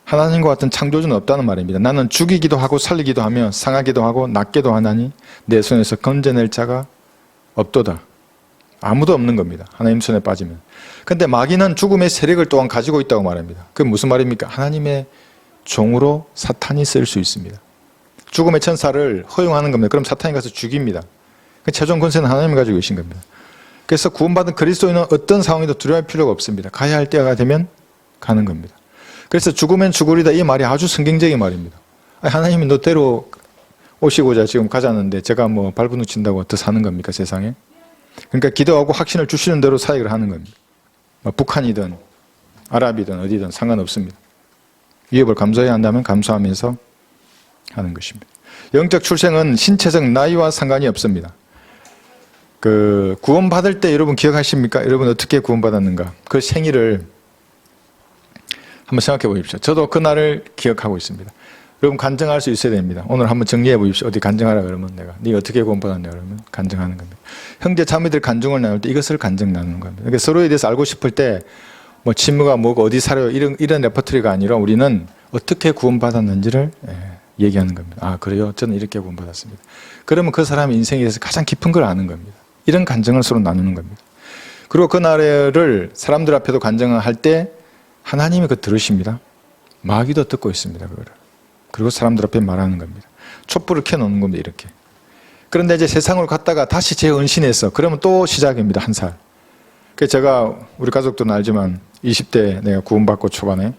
하나님과 같은 창조주는 없다는 말입니다. 나는 죽이기도 하고 살리기도 하며 상하기도 하고 낫게도 하나니 내 손에서 건져낼 자가 없도다. 아무도 없는 겁니다. 하나님 손에 빠지면. 그런데 마귀는 죽음의 세력을 또한 가지고 있다고 말합니다. 그게 무슨 말입니까? 하나님의 종으로 사탄이 쓸 수 있습니다. 죽음의 천사를 허용하는 겁니다. 그럼 사탄이 가서 죽입니다. 최종 권세는 하나님이 가지고 계신 겁니다. 그래서 구원받은 그리스도인은 어떤 상황에도 두려워할 필요가 없습니다. 가야 할 때가 되면 가는 겁니다. 그래서 죽으면 죽으리다 이 말이 아주 성경적인 말입니다. 하나님이 너 데려 오시고자 지금 가자는데 제가 뭐 발버둥 친다고 더 사는 겁니까 세상에? 그러니까 기도하고 확신을 주시는 대로 사역을 하는 겁니다. 뭐 북한이든 아랍이든 어디든 상관없습니다. 위협을 감수해야 한다면 감수하면서 하는 것입니다. 영적 출생은 신체적 나이와 상관이 없습니다. 그 구원받을 때 여러분 기억하십니까? 여러분 어떻게 구원받았는가? 그 생일을 한번 생각해 보십시오. 저도 그날을 기억하고 있습니다. 여러분 간증할 수 있어야 됩니다. 오늘 한번 정리해 보십시오. 어디 간증하라 그러면 내가 네가 어떻게 구원받았냐 그러면 간증하는 겁니다. 형제 자매들 간증을 나눌 때 이것을 간증 나누는 겁니다. 그러니까 서로에 대해서 알고 싶을 때 뭐 친구가 뭐고 어디 살아요 이런 레퍼토리가 아니라 우리는 어떻게 구원받았는지를 얘기하는 겁니다. 아 그래요? 저는 이렇게 구원받았습니다. 그러면 그 사람의 인생에 대해서 가장 깊은 걸 아는 겁니다. 이런 간증을 서로 나누는 겁니다. 그리고 그날을 사람들 앞에도 간증을 할 때 하나님이 그거 들으십니다. 마귀도 듣고 있습니다. 그거를. 그리고 사람들 앞에 말하는 겁니다. 촛불을 켜놓는 겁니다. 이렇게. 그런데 이제 세상으로 갔다가 다시 재헌신해서 그러면 또 시작입니다. 한 살. 그래서 제가 우리 가족들은 알지만 20대 내가 구원받고 초반에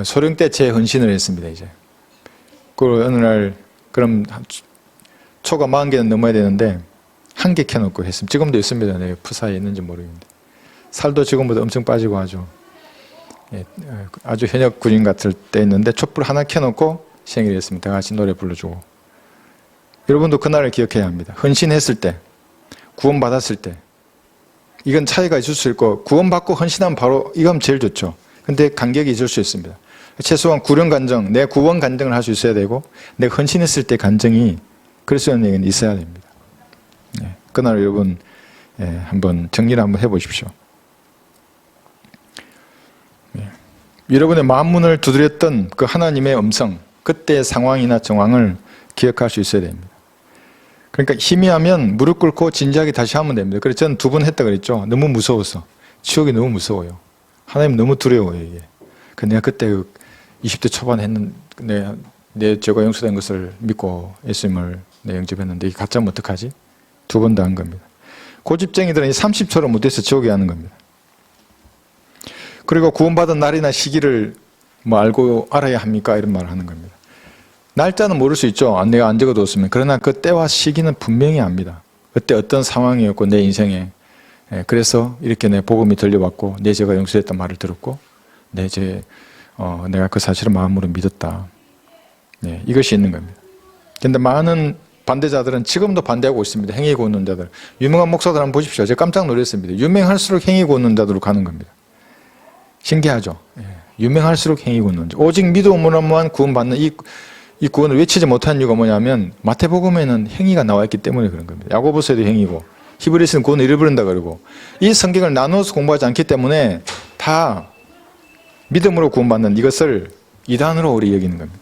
소령 때 재헌신을 했습니다. 이제. 그리고 어느 날 그럼 초가 40개는 넘어야 되는데 1개 켜놓고 했습니다. 지금도 있습니다. 내가 푸사에 있는지 모르겠는데. 살도 지금보다 엄청 빠지고 아주 현역 군인 같을 때 있는데 촛불 하나 켜놓고 생일을 했습니다. 다 같이 노래 불러주고. 여러분도 그날을 기억해야 합니다. 헌신했을 때, 구원받았을 때. 이건 차이가 있을 수 있고 구원받고 헌신하면 바로 이거 하면 제일 좋죠. 근데 간격이 있을 수 있습니다. 최소한 구령 간증, 내 구원 간증을 할 수 있어야 되고 내가 헌신했을 때 간증이 그럴 수 있는 얘기는 있어야 됩니다. 그날 여러분 한번 정리를 한번 해보십시오. 여러분의 마음문을 두드렸던 그 하나님의 음성, 그때의 상황이나 정황을 기억할 수 있어야 됩니다. 그러니까 희미하면 무릎 꿇고 진지하게 다시 하면 됩니다. 그래서 저는 2번 했다 그랬죠. 너무 무서워서. 지옥이 너무 무서워요. 하나님 너무 두려워요, 이게. 내가 그때 20대 초반에 했는, 내 죄가 용서된 것을 믿고 예수님을 영접했는데 이게 가짜면 어떡하지? 2번 다 한 겁니다. 고집쟁이들은 30초로 못해서 지옥에 하는 겁니다. 그리고 구원받은 날이나 시기를 뭐 알아야 합니까? 이런 말을 하는 겁니다. 날짜는 모를 수 있죠. 내가 안 적어뒀으면. 그러나 그 때와 시기는 분명히 압니다. 그때 어떤 상황이었고 내 인생에. 그래서 이렇게 내 복음이 들려왔고 내 죄가 용서됐단 말을 들었고 내가 그 사실을 마음으로 믿었다. 이것이 있는 겁니다. 그런데 많은 반대자들은 지금도 반대하고 있습니다. 행위 고는 자들. 유명한 목사들 한번 보십시오. 제가 깜짝 놀랐습니다. 유명할수록 행위 고는 자들로 가는 겁니다. 신기하죠. 유명할수록 행위 고는 자. 오직 믿음으로만 구원받는 이 구원을 외치지 못한 이유가 뭐냐면 마태복음에는 행위가 나와 있기 때문에 그런 겁니다. 야고보서에도 행위고 히브리서는 구원을 잃어버린다 그러고 이 성경을 나눠서 공부하지 않기 때문에 다 믿음으로 구원받는 이것을 이단으로 우리 여기는 겁니다.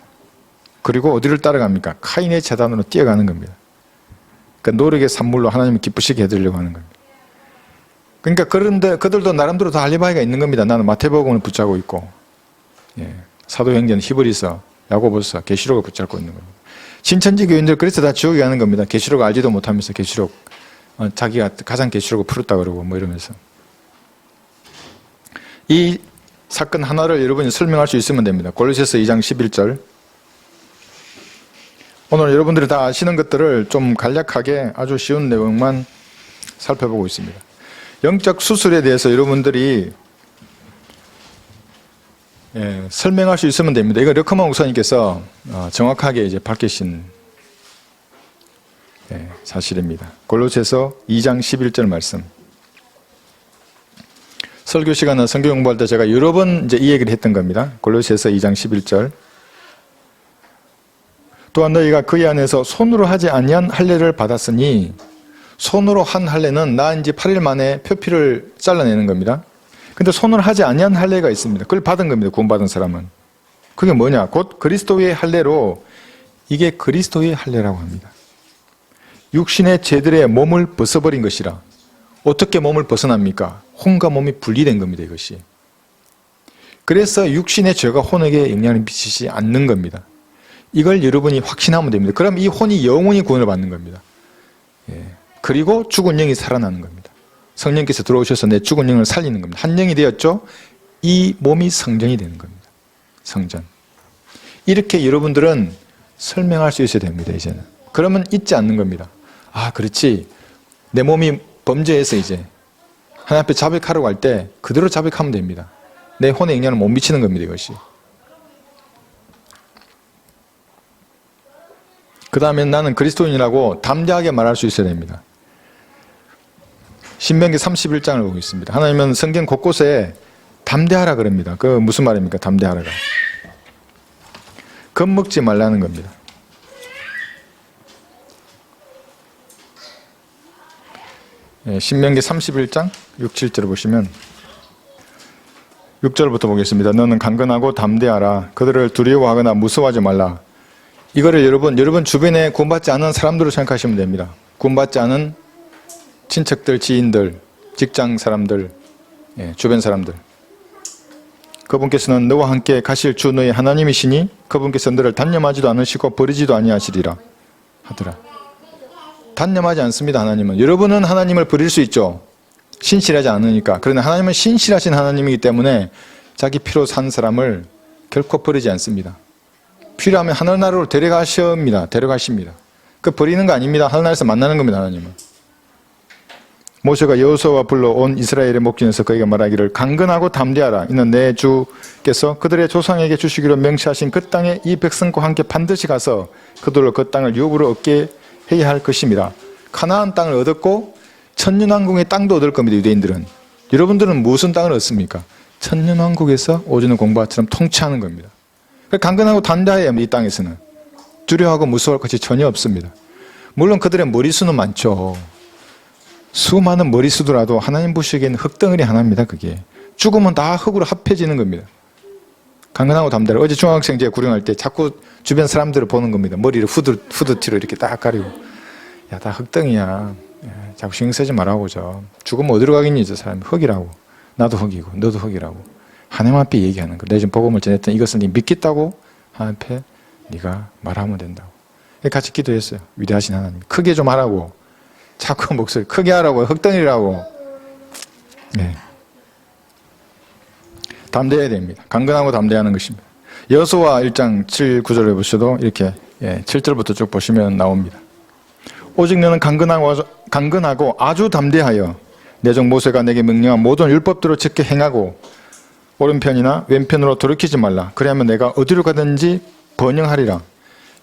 그리고 어디를 따라갑니까? 카인의 재단으로 뛰어가는 겁니다. 그러니까 노력의 산물로 하나님을 기쁘시게 해드리려고 하는 겁니다. 그러니까 그런데 그들도 나름대로 다 알리바이가 있는 겁니다. 나는 마태복음을 붙잡고 있고 사도행전, 히브리서, 야고보서, 계시록을 붙잡고 있는 겁니다. 신천지 교인들 그래서 다 지옥에 가는 겁니다. 계시록 알지도 못하면서 계시록 자기가 가장 계시록을 풀었다 그러고 뭐 이러면서 이 사건 하나를 여러분이 설명할 수 있으면 됩니다. 골로새서 2장 11절. 오늘 여러분들이 다 아시는 것들을 좀 간략하게 아주 쉬운 내용만 살펴보고 있습니다. 영적 수술에 대해서 여러분들이 설명할 수 있으면 됩니다. 이거 르커만 목사님께서 정확하게 이제 밝히신 사실입니다. 골로새서 2장 11절 말씀. 설교 시간은 성경 공부할 때 제가 여러 번 이제 이 얘기를 했던 겁니다. 골로새서 2장 11절. 또한 너희가 그의 안에서 손으로 하지 아니한 할례를 받았으니 손으로 한 할례는 나은 지 8일 만에 표피를 잘라내는 겁니다. 근데 손으로 하지 아니한 할례가 있습니다. 그걸 받은 겁니다. 구원받은 사람은. 그게 뭐냐? 곧 그리스도의 할례로 이게 그리스도의 할례라고 합니다. 육신의 죄들의 몸을 벗어버린 것이라. 어떻게 몸을 벗어납니까? 혼과 몸이 분리된 겁니다. 이것이. 그래서 육신의 죄가 혼에게 영향을 미치지 않는 겁니다. 이걸 여러분이 확신하면 됩니다. 그럼 이 혼이 영원히 구원을 받는 겁니다. 그리고 죽은 영이 살아나는 겁니다. 성령께서 들어오셔서 내 죽은 영을 살리는 겁니다. 한 영이 되었죠? 이 몸이 성전이 되는 겁니다. 성전. 이렇게 여러분들은 설명할 수 있어야 됩니다. 이제는. 그러면 잊지 않는 겁니다. 아, 그렇지. 내 몸이 범죄해서 이제 하나님 앞에 자백하려고 할 때 그대로 자백하면 됩니다. 내 혼의 영향을 못 미치는 겁니다. 이것이. 그 다음에 나는 그리스도인이라고 담대하게 말할 수 있어야 됩니다. 신명기 31장을 보고 있습니다. 하나님은 성경 곳곳에 담대하라 그럽니다. 그 무슨 말입니까? 담대하라가. 겁먹지 말라는 겁니다. 신명기 31장 6, 7절을 보시면 6절부터 보겠습니다. 너는 강건하고 담대하라. 그들을 두려워하거나 무서워하지 말라. 이거를 여러분 주변에 구원받지 않은 사람들로 생각하시면 됩니다. 구원받지 않은 친척들, 지인들, 직장 사람들, 주변 사람들. 그분께서는 너와 함께 가실 주 너의 하나님이시니 그분께서 너를 단념하지도 않으시고 버리지도 아니하시리라 하더라. 단념하지 않습니다. 하나님은. 여러분은 하나님을 버릴 수 있죠. 신실하지 않으니까. 그러나 하나님은 신실하신 하나님이기 때문에 자기 피로 산 사람을 결코 버리지 않습니다. 필요하면 하늘나라로 데려가십니다. 그 버리는 거 아닙니다. 하늘나라에서 만나는 겁니다. 하나님은. 모세가 여호수아와 불러 온 이스라엘의 목전에서 그에게 말하기를 강건하고 담대하라. 이는 내 주께서 그들의 조상에게 주시기로 명시하신 그 땅에 이 백성과 함께 반드시 가서 그들로 그 땅을 유업으로 얻게 해야 할 것입니다. 가나안 땅을 얻었고 천년왕국의 땅도 얻을 겁니다. 유대인들은. 여러분들은 무슨 땅을 얻습니까? 천년왕국에서 오주는 공부처럼 통치하는 겁니다. 강건하고 담대해야 합니다. 이 땅에서는. 두려워하고 무서워할 것이 전혀 없습니다. 물론 그들의 머리수는 많죠. 수많은 머리수더라도 하나님 보시기에는 흙덩어리 하나입니다. 그게. 죽으면 다 흙으로 합해지는 겁니다. 강건하고 담대하라. 어제 중학생 제 구령할 때 자꾸 주변 사람들을 보는 겁니다. 머리를 후드티로 이렇게 딱 가리고. 야, 다 흙덩이야. 자꾸 신경 쓰지 말라고 죠. 죽으면 어디로 가겠니? 저 사람이 흙이라고. 나도 흙이고 너도 흙이라고. 하나님 앞에 얘기하는 거. 내 지금 복음을 전했던 이것을 네 믿겠다고 하나님 앞에 네가 말하면 된다고. 같이 기도했어요. 위대하신 하나님. 크게 좀 하라고. 자꾸 목소리 크게 하라고. 흙덩이라고. 네. 담대해야 됩니다. 강건하고 담대하는 것입니다. 여호수아 1장 7, 9절에 보셔도 이렇게 7절부터 쭉 보시면 나옵니다. 오직 너는 강건하고 아주 담대하여 내 종 모세가 내게 명령한 모든 율법대로 지켜 행하고 오른편이나 왼편으로 돌이키지 말라. 그래야만 내가 어디로 가든지 번영하리라.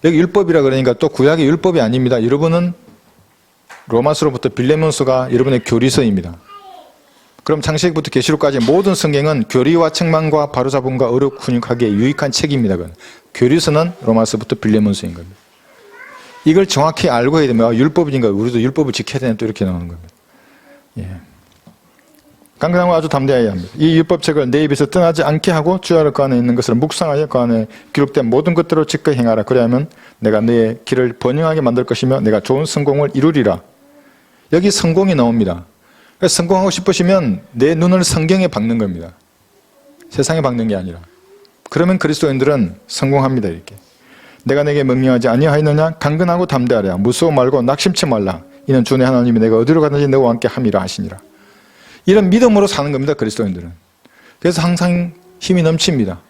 여기 율법이라 그러니까 또 구약의 율법이 아닙니다. 여러분은 로마서로부터 빌레몬서가 여러분의 교리서입니다. 그럼 창세기부터 계시록까지 모든 성경은 교리와 책망과 바로잡음과 어록 훈육하기에 유익한 책입니다. 그건. 교리서는 로마서부터 빌레몬서인 겁니다. 이걸 정확히 알고 해야 되면 율법인가 우리도 율법을 지켜야 되는 또 이렇게 나오는 겁니다. 예. 강건하고 아주 담대해야 합니다. 이 율법책을 내 입에서 떠나지 않게 하고 주야로 그 안에 있는 것을 묵상하여 그 안에 기록된 모든 것들을 지켜 행하라. 그래야면 내가 너의 길을 번영하게 만들 것이며 내가 좋은 성공을 이루리라. 여기 성공이 나옵니다. 성공하고 싶으시면 내 눈을 성경에 박는 겁니다. 세상에 박는 게 아니라. 그러면 그리스도인들은 성공합니다. 이렇게. 내가 내게 명령하지 아니하였느냐? 강건하고 담대하라. 무서워 말고 낙심치 말라. 이는 주의 하나님이 내가 어디로 가든지 너와 함께 함이라 하시니라. 이런 믿음으로 사는 겁니다. 그리스도인들은. 그래서 항상 힘이 넘칩니다.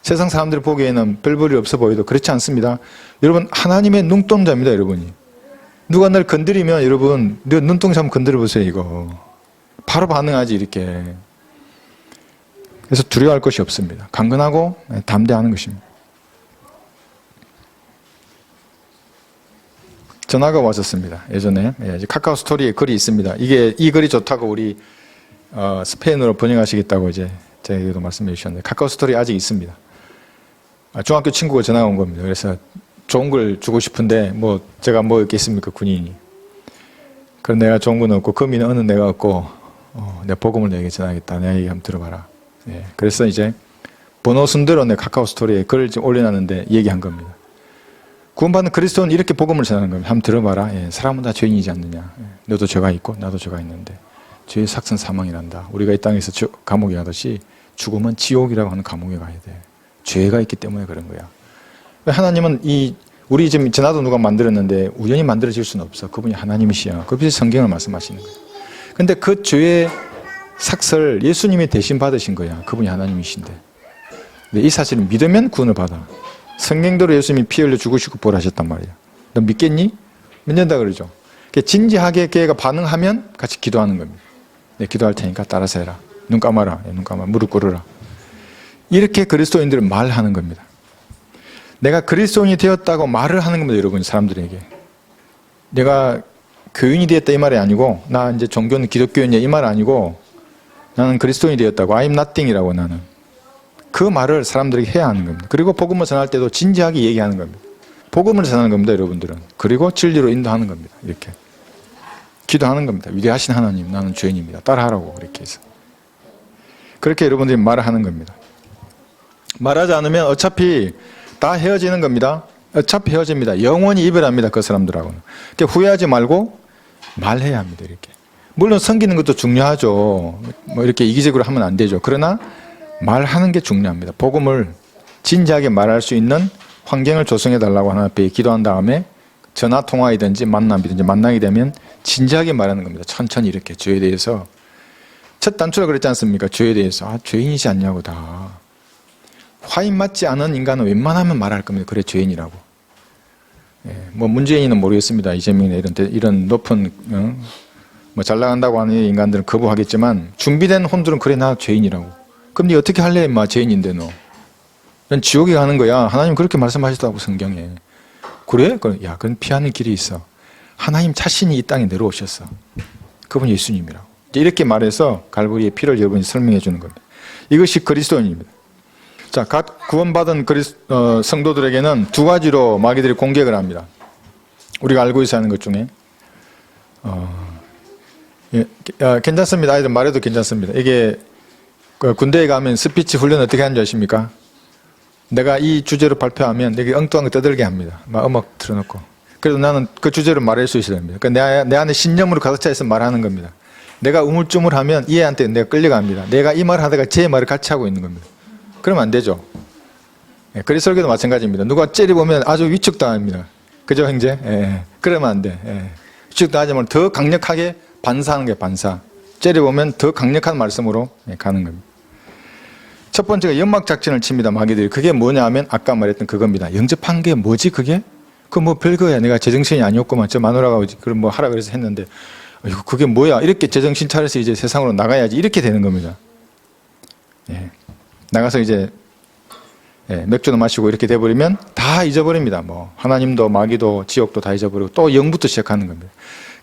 세상 사람들이 보기에는 별 볼일 없어 보여도 그렇지 않습니다. 여러분 하나님의 눈동자입니다. 여러분이. 누가 날 건드리면 여러분 너 눈동자 한번 건드려 보세요. 이거. 바로 반응하지 이렇게. 그래서 두려워할 것이 없습니다. 강건하고 담대하는 것입니다. 전화가 왔었습니다. 예전에 카카오 스토리에 글이 있습니다. 이 글이 좋다고 우리 스페인어로 번역하시겠다고 이제 제게도 말씀해 주셨는데 카카오 스토리 아직 있습니다. 중학교 친구가 전화가 온 겁니다. 그래서 좋은 걸 주고 싶은데 뭐 제가 뭐 있겠습니까 군인이. 그럼 내가 좋은 건 없고 금이는 어느 내가 없고 내가 복음을 너에게 전하겠다. 내 얘기 한번 들어봐라. 예, 그래서 이제 번호 순대로 내 카카오 스토리에 글을 좀 올려놨는데 얘기한 겁니다. 구원받는 그리스도는 이렇게 복음을 전하는 겁니다. 한번 들어봐라. 예, 사람은 다 죄인이지 않느냐. 예, 너도 죄가 있고 나도 죄가 있는데 죄의 삭선 사망이란다. 우리가 이 땅에서 감옥에 가듯이 죽으면 지옥이라고 하는 감옥에 가야 돼. 죄가 있기 때문에 그런 거야. 하나님은 우리 지금 전화도 누가 만들었는데 우연히 만들어질 수는 없어. 그분이 하나님이시야. 그분이 성경을 말씀하시는 거야. 근데 그 죄의 삭설 예수님이 대신 받으신 거야. 그분이 하나님이신데. 근데 이 사실을 믿으면 구원을 받아. 성경대로 예수님이 피 흘려 죽으시고 부활하셨단 말이야. 너 믿겠니? 믿는다 그러죠. 진지하게 걔가 반응하면 같이 기도하는 겁니다. 네, 기도할 테니까 따라서 해라. 눈 감아라. 눈 감아. 무릎 꿇어라. 이렇게 그리스도인들은 말하는 겁니다. 내가 그리스도인이 되었다고 말을 하는 겁니다. 여러분 사람들에게. 내가 교인이 되었다 이 말이 아니고, 나 이제 종교는 기독교인이야 이 말 아니고, 나는 그리스도인이 되었다고, I'm nothing이라고 나는. 그 말을 사람들에게 해야 하는 겁니다. 그리고 복음을 전할 때도 진지하게 얘기하는 겁니다. 복음을 전하는 겁니다, 여러분들은. 그리고 진리로 인도하는 겁니다. 이렇게. 기도하는 겁니다. 위대하신 하나님, 나는 죄인입니다. 따라하라고 그렇게 해서. 그렇게 여러분들이 말을 하는 겁니다. 말하지 않으면 어차피 다 헤어지는 겁니다. 어차피 헤어집니다. 영원히 이별합니다. 그 사람들하고는. 그러니까 후회하지 말고 말해야 합니다. 이렇게. 물론 섬기는 것도 중요하죠. 뭐 이렇게 이기적으로 하면 안 되죠. 그러나 말하는 게 중요합니다. 복음을 진지하게 말할 수 있는 환경을 조성해 달라고 하나님 앞에 기도한 다음에 전화 통화이든지 만남이든지 만나게 되면 진지하게 말하는 겁니다. 천천히 이렇게 죄에 대해서. 첫 단추라 그랬지 않습니까? 죄에 대해서. 죄인이지 않냐고 다. 화인 맞지 않은 인간은 웬만하면 말할 겁니다. 그래 죄인이라고. 뭐 문재인은 모르겠습니다. 이재명이나 이런 높은 뭐 잘 나간다고 하는 인간들은 거부하겠지만 준비된 혼들은 그래 나 죄인이라고. 그럼 네 어떻게 할래? 인마 죄인인데 너. 넌 지옥에 가는 거야. 하나님 그렇게 말씀하셨다고 성경에. 그래? 야, 그건 피하는 길이 있어. 하나님 자신이 이 땅에 내려오셨어. 그분이 예수님이라고. 이렇게 말해서 갈보리의 피를 여러분이 설명해 주는 겁니다. 이것이 그리스도인입니다. 자, 각 구원받은 성도들에게는 두 가지로 마귀들이 공격을 합니다. 우리가 알고 있어야 하는 것 중에 괜찮습니다. 아이들 말해도 괜찮습니다. 이게 군대에 가면 스피치 훈련 어떻게 하는지 아십니까? 내가 이 주제로 발표하면 여기 엉뚱한 거 떠들게 합니다. 막 음악 틀어놓고. 그래도 나는 그 주제로 말할 수 있어야 됩니다. 그러니까 내 안에 신념으로 가득 차 있어 말하는 겁니다. 내가 우물쭈물하면 이 애한테 내가 끌려갑니다. 내가 이 말을 하다가 제 말을 같이 하고 있는 겁니다. 그러면 안 되죠. 그리스 설교도 마찬가지입니다. 누가 째려보면 아주 위축당합니다. 그죠, 형제? 그러면 안 돼. 위축당하지 말고 더 강력하게 반사하는 게 반사. 째려보면 더 강력한 말씀으로 가는 겁니다. 첫 번째가 연막작전을 칩니다. 마귀들이. 그게 뭐냐 하면 아까 말했던 그겁니다. 영접한 게 뭐지 그게? 그 뭐 별거야. 내가 제정신이 아니었구만. 저 마누라가 그럼 뭐 하라 그래서 했는데 그게 뭐야? 이렇게 제정신 차려서 이제 세상으로 나가야지. 이렇게 되는 겁니다. 나가서 이제 맥주도 마시고 이렇게 돼버리면 다 잊어버립니다. 뭐 하나님도 마귀도 지옥도 다 잊어버리고 또 영부터 시작하는 겁니다.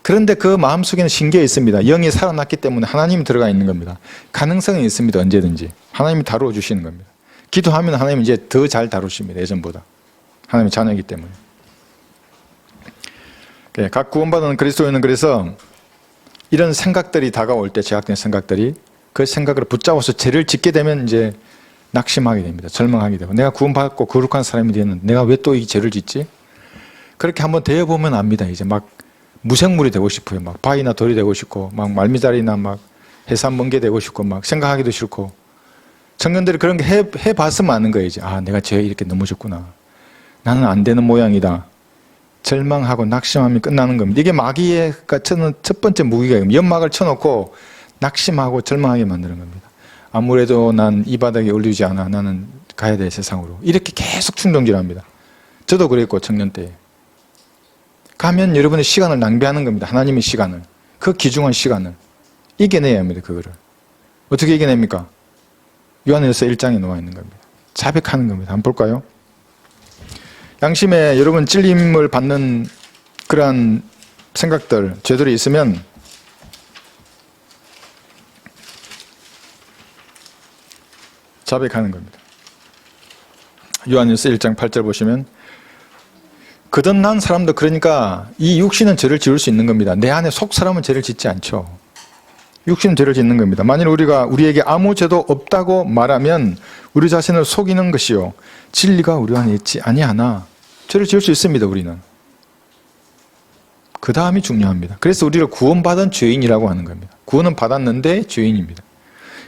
그런데 그 마음속에는 신기해 있습니다. 영이 살아났기 때문에 하나님이 들어가 있는 겁니다. 가능성이 있습니다. 언제든지. 하나님이 다루어 주시는 겁니다. 기도하면 하나님이 이제 더 잘 다루십니다. 예전보다. 하나님의 자녀이기 때문에. 각 구원받은 그리스도인은 그래서 이런 생각들이 다가올 때 제약된 생각들이 그 생각을 붙잡아서 죄를 짓게 되면 이제 낙심하게 됩니다. 절망하게 되고 내가 구원받고 거룩한 사람이 되는 내가 왜 또 이 죄를 짓지? 그렇게 한번 되어보면 압니다. 이제 막 무생물이 되고 싶어요. 막 바위나 돌이 되고 싶고 막 말미잘이나 막 해산 멍게 되고 싶고 막 생각하기도 싫고 청년들이 그런 게 해봤으면 아는 거예요. 이제 내가 죄에 이렇게 넘어졌구나. 나는 안 되는 모양이다. 절망하고 낙심하면 끝나는 겁니다. 이게 마귀의 첫 번째 무기가 연막을 쳐놓고 낙심하고 절망하게 만드는 겁니다. 아무래도 난 이 바닥에 올리지 않아. 나는 가야 돼 세상으로. 이렇게 계속 충동질합니다. 저도 그랬고 청년 때. 가면 여러분의 시간을 낭비하는 겁니다. 하나님의 시간을. 그 귀중한 시간을. 이겨내야 합니다. 그거를. 어떻게 이겨냅니까? 요한일서 1장에 나와 있는 겁니다. 자백하는 겁니다. 한번 볼까요? 양심에 여러분 찔림을 받는 그러한 생각들, 죄들이 있으면 자백하는 겁니다. 요한일서 1장 8절 보시면 거듭난 사람도 그러니까 이 육신은 죄를 지을 수 있는 겁니다. 내 안에 속 사람은 죄를 짓지 않죠. 육신은 죄를 짓는 겁니다. 만일 우리가 우리에게 아무 죄도 없다고 말하면 우리 자신을 속이는 것이요 진리가 우리 안에 있지 아니하나. 죄를 지을 수 있습니다. 우리는. 그 다음이 중요합니다. 그래서 우리를 구원받은 죄인이라고 하는 겁니다. 구원은 받았는데 죄인입니다.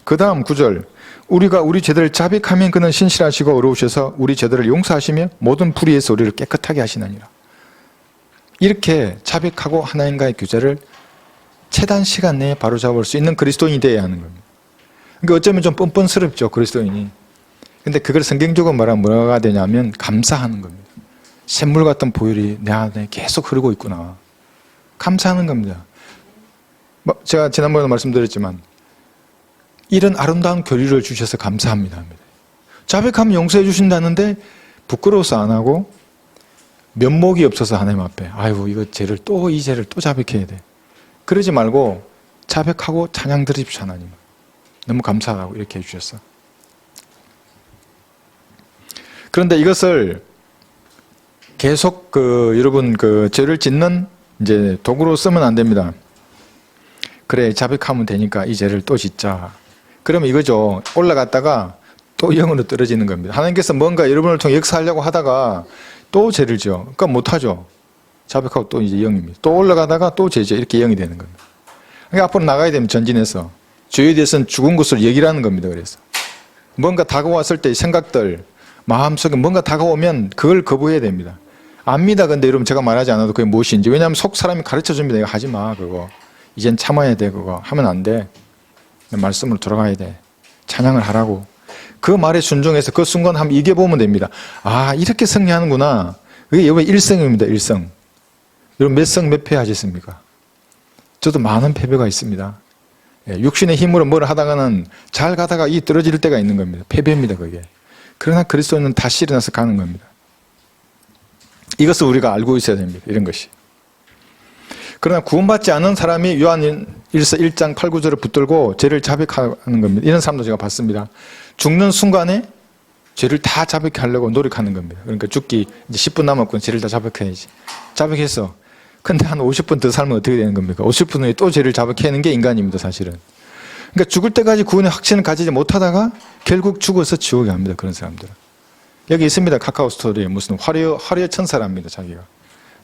그 다음 9절 우리가 우리 죄들을 자백하면 그는 신실하시고 의로우셔서 우리 죄들을 용서하시며 모든 불의에서 우리를 깨끗하게 하시느니라. 이렇게 자백하고 하나님과의 교제를 최단 시간 내에 바로잡을 수 있는 그리스도인이 되어야 하는 겁니다. 그러니까 어쩌면 좀 뻔뻔스럽죠. 그리스도인이. 근데 그걸 성경적으로 말하면 뭐가 되냐면 감사하는 겁니다. 샘물 같은 보혈이 내 안에 계속 흐르고 있구나. 감사하는 겁니다. 제가 지난번에도 말씀드렸지만 이런 아름다운 교리를 주셔서 감사합니다. 자백하면 용서해 주신다는데 부끄러워서 안 하고 면목이 없어서 하나님 앞에 아이고 이거 이 죄를 또 자백해야 돼. 그러지 말고 자백하고 찬양 드리십시오. 하나님 너무 감사하다고 이렇게 해주셨어. 그런데 이것을 계속 여러분 죄를 짓는 이제 도구로 쓰면 안 됩니다. 그래 자백하면 되니까 이 죄를 또 짓자. 그러면 이거죠. 올라갔다가 또 0으로 떨어지는 겁니다. 하나님께서 뭔가 여러분을 통해 역사하려고 하다가 또 죄를 지어. 그러니까 못하죠. 자백하고 또 이제 0입니다. 또 올라가다가 또 죄죠. 이렇게 0이 되는 겁니다. 그러니까 앞으로 나가야 되면 전진해서 죄에 대해서는 죽은 것으로 얘기를 하는 겁니다. 그래서 뭔가 다가왔을 때 생각들 마음속에 뭔가 다가오면 그걸 거부해야 됩니다. 압니다. 근데 여러분 제가 말하지 않아도 그게 무엇인지. 왜냐하면 속 사람이 가르쳐 줍니다. 이거 하지 마 그거. 이젠 참아야 돼 그거. 하면 안 돼. 말씀으로 돌아가야 돼. 찬양을 하라고. 그 말에 순종해서 그 순간 한번 이겨보면 됩니다. 아 이렇게 승리하는구나. 그게 여러분 일성입니다. 일성. 여러분 몇 성 몇 패 하셨습니까? 저도 많은 패배가 있습니다. 육신의 힘으로 뭘 하다가는 잘 가다가 이 떨어질 때가 있는 겁니다. 패배입니다 그게. 그러나 그리스도는 다시 일어나서 가는 겁니다. 이것을 우리가 알고 있어야 됩니다. 이런 것이. 그러나 구원받지 않은 사람이 요한일서 1장 8, 9절을 붙들고 죄를 자백하는 겁니다. 이런 사람도 제가 봤습니다. 죽는 순간에 죄를 다 자백하려고 노력하는 겁니다. 그러니까 죽기 이제 10분 남았고 죄를 다 자백해야지. 자백했어. 근데 한 50분 더 살면 어떻게 되는 겁니까? 50분 후에 또 죄를 자백해내는 게 인간입니다. 사실은. 그러니까 죽을 때까지 구원의 확신을 가지지 못하다가 결국 죽어서 지옥에 갑니다. 그런 사람들은. 여기 있습니다. 카카오 스토리에 무슨 화려 천사랍니다. 자기가.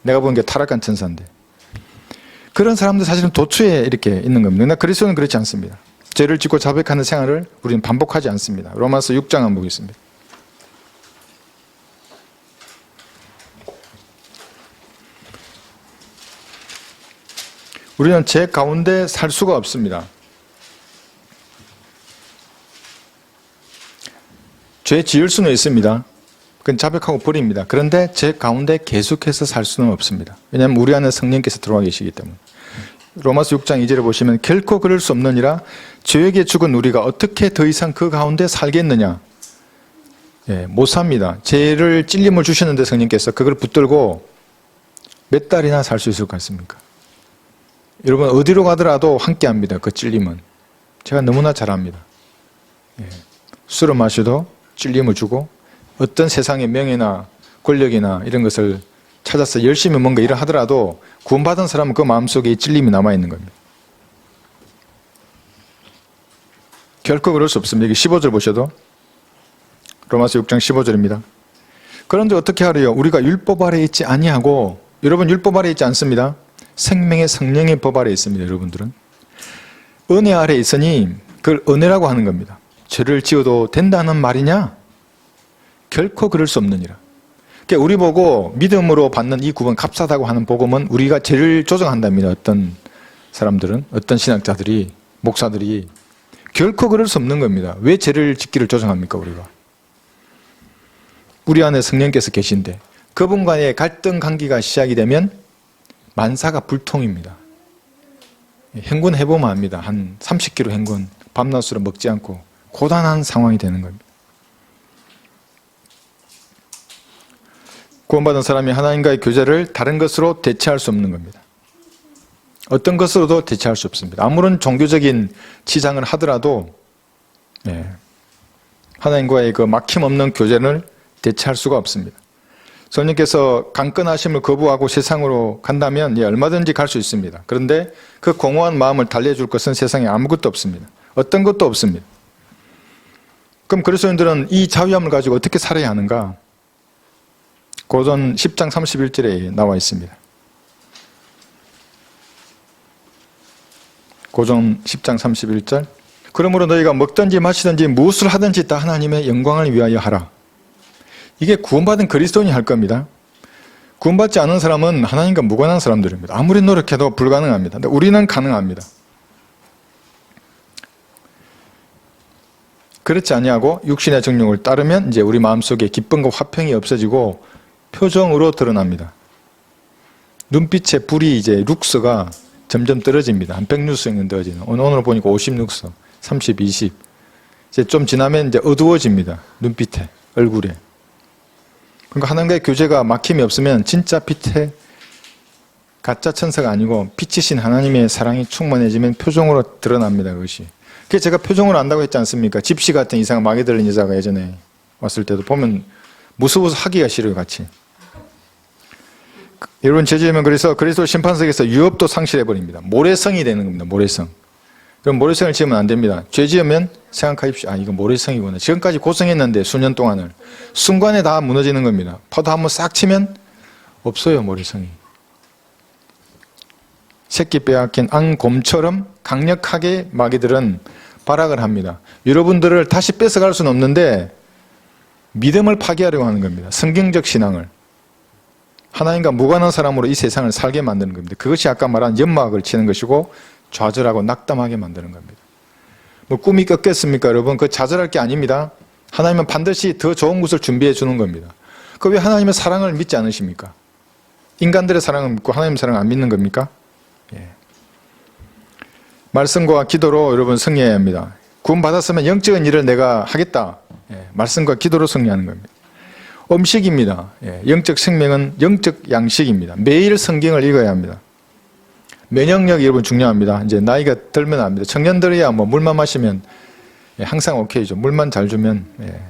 내가 본 게 타락한 천사인데. 그런 사람들 사실은 도처에 이렇게 있는 겁니다. 그러나 그리스도는 그렇지 않습니다. 죄를 짓고 자백하는 생활을 우리는 반복하지 않습니다. 로마서 6장 한번 보겠습니다. 우리는 죄 가운데 살 수가 없습니다. 죄 지을 수는 있습니다. 그건 자백하고 버립니다. 그런데 죄 가운데 계속해서 살 수는 없습니다. 왜냐하면 우리 안에 성령께서 들어와 계시기 때문에. 로마서 6장 2절에 보시면 결코 그럴 수 없느니라 죄에게 죽은 우리가 어떻게 더 이상 그 가운데 살겠느냐. 못 삽니다. 죄를 찔림을 주셨는데 성령께서 그걸 붙들고 몇 달이나 살 수 있을 것 같습니까? 여러분 어디로 가더라도 함께합니다. 그 찔림은. 제가 너무나 잘 압니다. 술을 마셔도 찔림을 주고 어떤 세상의 명예나 권력이나 이런 것을 찾아서 열심히 뭔가 일을 하더라도 구원받은 사람은 그 마음속에 이 찔림이 남아있는 겁니다. 결코 그럴 수 없습니다. 여기 15절 보셔도 로마서 6장 15절입니다. 그런데 어떻게 하래요? 우리가 율법 아래 있지 아니하고 여러분 율법 아래 있지 않습니다. 생명의 성령의 법 아래 있습니다. 여러분들은. 은혜 아래 있으니 그걸 은혜라고 하는 겁니다. 죄를 지어도 된다는 말이냐? 결코 그럴 수 없느니라. 그러니까 우리 보고 믿음으로 받는 이 구원 값싸다고 하는 복음은 우리가 죄를 조정한답니다. 어떤 사람들은 어떤 신학자들이 목사들이 결코 그럴 수 없는 겁니다. 왜 죄를 짓기를 조정합니까 우리가? 우리 안에 성령께서 계신데 그분과의 갈등 관계가 시작이 되면 만사가 불통입니다. 행군 해보면 압니다. 한 30km 행군 밤낮으로 먹지 않고 고단한 상황이 되는 겁니다. 구원받은 사람이 하나님과의 교제를 다른 것으로 대체할 수 없는 겁니다. 어떤 것으로도 대체할 수 없습니다. 아무런 종교적인 치장을 하더라도 하나님과의 그 막힘없는 교제를 대체할 수가 없습니다. 성령께서 강건하심을 거부하고 세상으로 간다면 얼마든지 갈 수 있습니다. 그런데 그 공허한 마음을 달래줄 것은 세상에 아무것도 없습니다. 어떤 것도 없습니다. 그럼 그리스도인들은 이 자유함을 가지고 어떻게 살아야 하는가? 고전 10장 31절에 나와 있습니다. 고전 10장 31절. 그러므로 너희가 먹든지 마시든지 무엇을 하든지 다 하나님의 영광을 위하여 하라. 이게 구원받은 그리스도인이 할 겁니다. 구원받지 않은 사람은 하나님과 무관한 사람들입니다. 아무리 노력해도 불가능합니다. 근데 우리는 가능합니다. 그렇지 아니하고 육신의 정욕을 따르면 이제 우리 마음속에 기쁨과 화평이 없어지고 표정으로 드러납니다. 눈빛의 불이 이제 룩스가 점점 떨어집니다. 한 100룩스 정도 떨어지는. 오늘 보니까 50룩스, 30, 20. 이제 좀 지나면 이제 어두워집니다. 눈빛에, 얼굴에. 그러니까 하나님과의 교제가 막힘이 없으면 진짜 빛의 가짜 천사가 아니고 빛이신 하나님의 사랑이 충만해지면 표정으로 드러납니다. 그것이. 그게 제가 표정으로 안다고 했지 않습니까? 집시 같은 이상한 마귀 들린 여자가 예전에 왔을 때도 보면 무서워서 하기가 싫어요. 같이. 여러분 죄지으면 그래서 그리스도 심판석에서 유업도 상실해버립니다. 모래성이 되는 겁니다. 모래성. 그럼 모래성을 지으면 안 됩니다. 죄지으면 생각하십시오. 아, 이거 모래성이구나. 지금까지 고생했는데 수년 동안을 순간에 다 무너지는 겁니다. 파도 한번 싹 치면 없어요. 모래성이. 새끼 빼앗긴 앙곰처럼 강력하게 마귀들은 발악을 합니다. 여러분들을 다시 뺏어갈 수는 없는데 믿음을 파괴하려고 하는 겁니다. 성경적 신앙을. 하나님과 무관한 사람으로 이 세상을 살게 만드는 겁니다. 그것이 아까 말한 연막을 치는 것이고 좌절하고 낙담하게 만드는 겁니다. 뭐 꿈이 꺾였습니까 여러분? 그거 좌절할 게 아닙니다. 하나님은 반드시 더 좋은 것을 준비해 주는 겁니다. 그 왜 하나님의 사랑을 믿지 않으십니까? 인간들의 사랑을 믿고 하나님의 사랑을 안 믿는 겁니까? 예. 말씀과 기도로 여러분 승리해야 합니다. 구원 받았으면 영적인 일을 내가 하겠다. 예. 말씀과 기도로 승리하는 겁니다. 음식입니다. 예. 영적 생명은 영적 양식입니다. 매일 성경을 읽어야 합니다. 면역력이 여러분 중요합니다. 이제 나이가 들면 압니다. 청년들이야 뭐 물만 마시면 예. 항상 오케이죠. 물만 잘 주면. 예.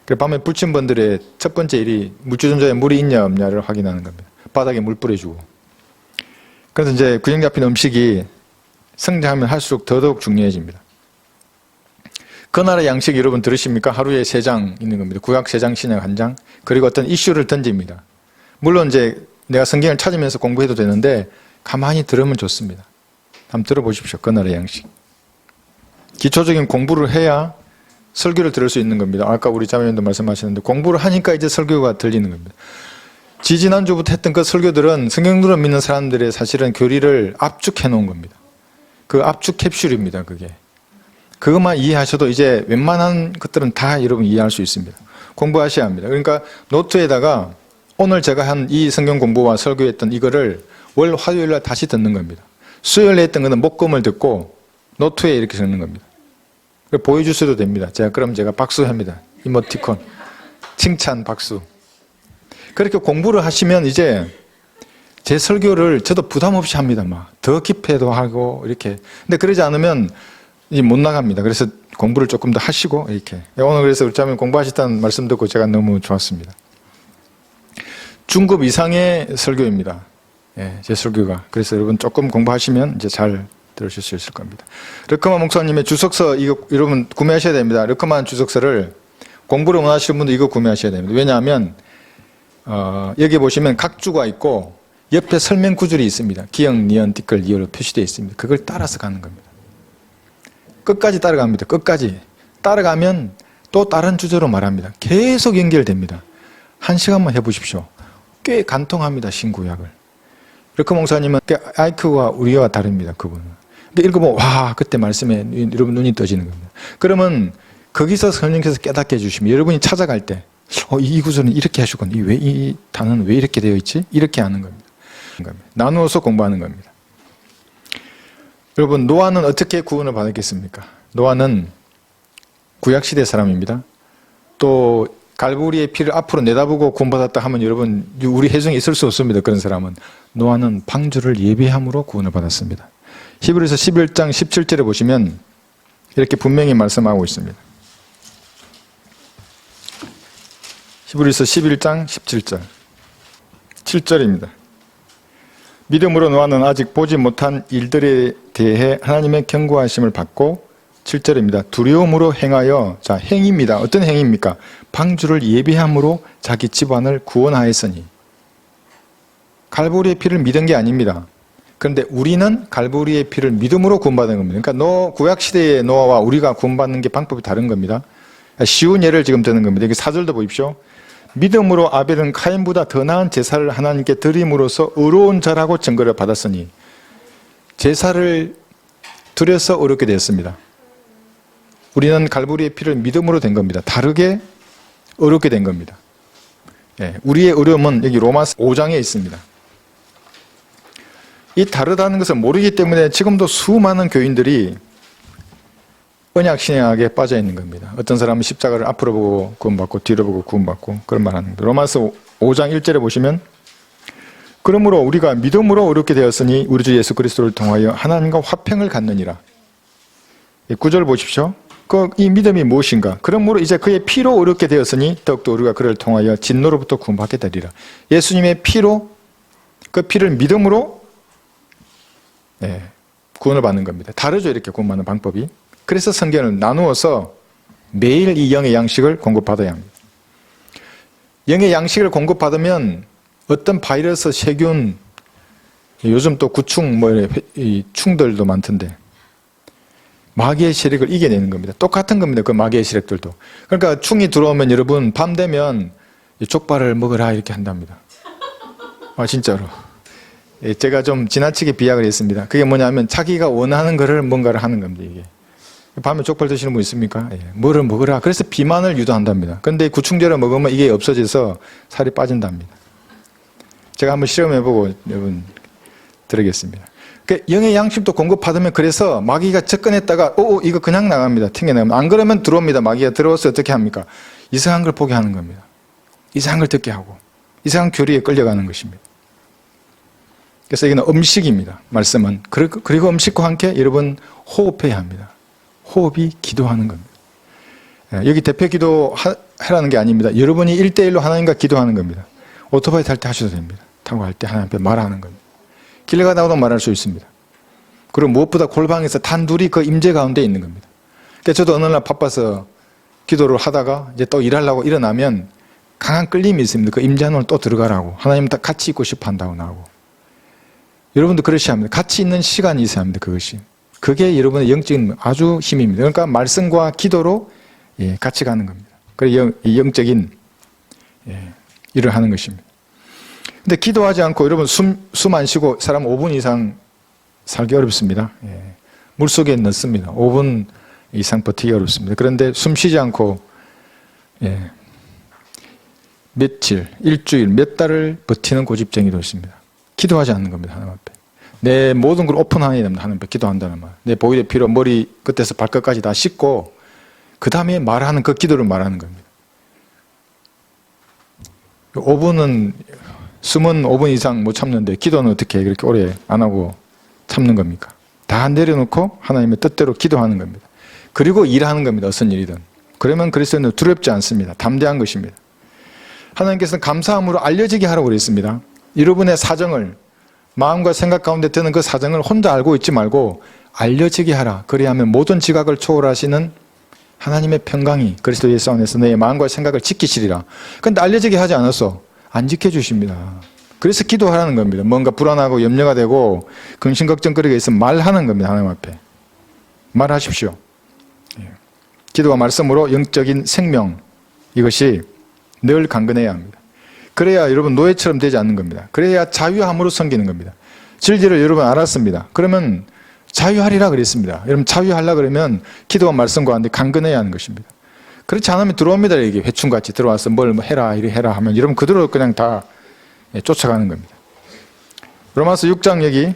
그래 밤에 불침번들의 첫 번째 일이 물주전자에 물이 있냐 없냐를 확인하는 겁니다. 바닥에 물 뿌려주고. 그래서 이제 균형 잡힌 음식이 성장하면 할수록 더더욱 중요해집니다. 그 나라 양식 여러분 들으십니까? 하루에 3장 있는 겁니다. 구약 3장, 신약 1장. 그리고 어떤 이슈를 던집니다. 물론 이제 내가 성경을 찾으면서 공부해도 되는데 가만히 들으면 좋습니다. 한번 들어보십시오. 그 나라 양식. 기초적인 공부를 해야 설교를 들을 수 있는 겁니다. 아까 우리 자매님도 말씀하셨는데 공부를 하니까 이제 설교가 들리는 겁니다. 지지난주부터 했던 그 설교들은 성경으로 믿는 사람들의 사실은 교리를 압축해 놓은 겁니다. 그 압축 캡슐입니다. 그게. 그것만 이해하셔도 이제 웬만한 것들은 다 여러분 이해할 수 있습니다. 공부하셔야 합니다. 그러니까 노트에다가 오늘 제가 한 이 성경 공부와 설교했던 이거를 월 화요일날 다시 듣는 겁니다. 수요일에 했던 거는 목금을 듣고 노트에 이렇게 적는 겁니다. 보여주셔도 됩니다. 그럼 제가 박수합니다. 이모티콘. 칭찬 박수. 그렇게 공부를 하시면 이제 제 설교를 저도 부담 없이 합니다. 막 더 깊이도 하고 이렇게. 근데 그러지 않으면 이제 못 나갑니다. 그래서 공부를 조금 더 하시고 이렇게. 오늘 그래서 우리 자매 공부하셨다는 말씀 듣고 제가 너무 좋았습니다. 중급 이상의 설교입니다. 예, 제 설교가. 그래서 여러분 조금 공부하시면 이제 잘 들으실 수 있을 겁니다. 르커만 목사님의 주석서 이거 여러분 구매하셔야 됩니다. 르커만 주석서를 공부를 원하시는 분들 이거 구매하셔야 됩니다. 왜냐하면 여기 보시면 각 주가 있고 옆에 설명 구절이 있습니다. 기역, 니은, 티끌, 리을로 표시되어 있습니다. 그걸 따라서 가는 겁니다. 끝까지 따라갑니다. 끝까지. 따라가면 또 다른 주제로 말합니다. 계속 연결됩니다. 1시간만 해보십시오. 꽤 간통합니다. 신구약을. 르커 목사님은 아이크와 우리와 다릅니다. 그분은. 읽어보면 와 그때 말씀에 여러분 눈이 떠지는 겁니다. 그러면 거기서 성령께서 깨닫게 해주시면 여러분이 찾아갈 때 이 구절은 이렇게 하셨군. 이 단어는 왜 이렇게 되어 있지? 이렇게 하는 겁니다. 나누어서 공부하는 겁니다. 여러분 노아는 어떻게 구원을 받았겠습니까? 노아는 구약시대 사람입니다. 또 갈보리의 피를 앞으로 내다보고 구원받았다 하면 여러분 우리 회중에 있을 수 없습니다. 그런 사람은. 노아는 방주를 예비함으로 구원을 받았습니다. 히브리서 11장 17절에 보시면 이렇게 분명히 말씀하고 있습니다. 히브리서 11장 17절 7절입니다. 믿음으로 노아는 아직 보지 못한 일들에 대해 하나님의 경고하심을 받고 7절입니다. 두려움으로 행하여 자 행입니다. 어떤 행입니까? 방주를 예비함으로 자기 집안을 구원하였으니. 갈보리의 피를 믿은 게 아닙니다. 그런데 우리는 갈보리의 피를 믿음으로 구원받은 겁니다. 그러니까 구약시대의 노아와 우리가 구원받는 게 방법이 다른 겁니다. 쉬운 예를 지금 드는 겁니다. 여기 4절도 보십시오. 믿음으로 아벨은 카인보다 더 나은 제사를 하나님께 드림으로써 의로운 자라고 증거를 받았으니 제사를 드려서 의롭게 되었습니다. 우리는 갈보리의 피를 믿음으로 된 겁니다. 다르게 의롭게 된 겁니다. 예, 우리의 의로움은 여기 로마서 5장에 있습니다. 이 다르다는 것을 모르기 때문에 지금도 수많은 교인들이 언약 신약에 빠져 있는 겁니다. 어떤 사람은 십자가를 앞으로 보고 구원받고 뒤로 보고 구원받고 그런 말 하는 겁니다. 로마서 5장 1절에 보시면 그러므로 우리가 믿음으로 의롭게 되었으니 우리 주 예수 그리스도를 통하여 하나님과 화평을 갖느니라. 9절 보십시오. 이 믿음이 무엇인가? 그러므로 이제 그의 피로 의롭게 되었으니 더욱더 우리가 그를 통하여 진노로부터 구원받게 되리라. 예수님의 피로, 그 피를 믿음으로 구원을 받는 겁니다. 다르죠, 이렇게 구원받는 방법이. 그래서 성경을 나누어서 매일 이 영의 양식을 공급받아야 합니다. 영의 양식을 공급받으면 어떤 바이러스, 세균, 요즘 또 구충, 이 충들도 많던데 마귀의 세력을 이겨내는 겁니다. 똑같은 겁니다. 그 마귀의 세력들도. 그러니까 충이 들어오면 여러분 밤 되면 족발을 먹으라 이렇게 한답니다. 진짜로. 제가 좀 지나치게 비약을 했습니다. 그게 뭐냐면 자기가 원하는 거를 뭔가를 하는 겁니다. 이게. 밤에 족발 드시는 분 있습니까? 뭐를 먹으라. 그래서 비만을 유도한답니다. 그런데 구충제를 먹으면 이게 없어져서 살이 빠진답니다. 제가 한번 실험해보고 여러분 드리겠습니다. 영의 양식도 공급받으면 그래서 마귀가 접근했다가 이거 그냥 나갑니다. 튕겨나갑니다. 안 그러면 들어옵니다. 마귀가 들어와서 어떻게 합니까? 이상한 걸 보게 하는 겁니다. 이상한 걸 듣게 하고 이상한 교리에 끌려가는 것입니다. 그래서 이거는 음식입니다. 말씀은. 그리고 음식과 함께 여러분 호흡해야 합니다. 호흡이 기도하는 겁니다. 여기 대표 기도하라는 게 아닙니다. 여러분이 1대1로 하나님과 기도하는 겁니다. 오토바이 탈 때 하셔도 됩니다. 타고 갈 때 하나님 앞에 말하는 겁니다. 길 가다가도 말할 수 있습니다. 그리고 무엇보다 골방에서 단둘이 그 임재 가운데 있는 겁니다. 그러니까 저도 어느 날 바빠서 기도를 하다가 이제 또 일하려고 일어나면 강한 끌림이 있습니다. 그 임재 안으로 또 들어가라고. 하나님 다 같이 있고 싶어 한다고 나오고. 여러분도 그러셔야 합니다. 같이 있는 시간이 있어야 합니다. 그것이. 그게 여러분의 영적인 아주 힘입니다. 그러니까 말씀과 기도로 같이 가는 겁니다. 그래서 영적인 일을 하는 것입니다. 근데 기도하지 않고 여러분 숨 안 쉬고 사람 5분 이상 살기 어렵습니다. 물속에 넣습니다. 5분 이상 버티기 어렵습니다. 그런데 숨 쉬지 않고 며칠, 일주일, 몇 달을 버티는 고집쟁이도 있습니다. 기도하지 않는 겁니다. 하나님 앞에. 내 모든 걸 오픈해야 됩니다. 하나님 앞에 기도한다는 말. 내 보일의 피로 머리 끝에서 발끝까지 다 씻고 그 다음에 말하는 그 기도를 말하는 겁니다. 5분은 숨은 5분 이상 못 참는데 기도는 어떻게 그렇게 오래 안 하고 참는 겁니까? 다 내려놓고 하나님의 뜻대로 기도하는 겁니다. 그리고 일하는 겁니다. 어떤 일이든. 그러면 그리스도는 두렵지 않습니다. 담대한 것입니다. 하나님께서는 감사함으로 알려지게 하라고 그랬습니다. 여러분의 사정을 마음과 생각 가운데 드는 그 사정을 혼자 알고 있지 말고 알려지게 하라. 그리하면 모든 지각을 초월하시는 하나님의 평강이 그리스도 예수 안에서 내 마음과 생각을 지키시리라. 그런데 알려지게 하지 않았어. 안 지켜주십니다. 그래서 기도하라는 겁니다. 뭔가 불안하고 염려가 되고 근심걱정거리가 있으면 말하는 겁니다. 하나님 앞에. 말하십시오. 기도와 말씀으로 영적인 생명, 이것이 늘 강건해야 합니다. 그래야 여러분 노예처럼 되지 않는 겁니다. 그래야 자유함으로 섬기는 겁니다. 진리를 여러분 알았습니다. 그러면 자유하리라 그랬습니다. 여러분 자유하려 그러면 기도와 말씀과 함께 강건해야 하는 것입니다. 그렇지 않으면 들어옵니다. 이게 회충같이 들어와서 뭘 해라 이리 해라 하면 여러분 그대로 그냥 다 쫓아가는 겁니다. 로마서 6장 여기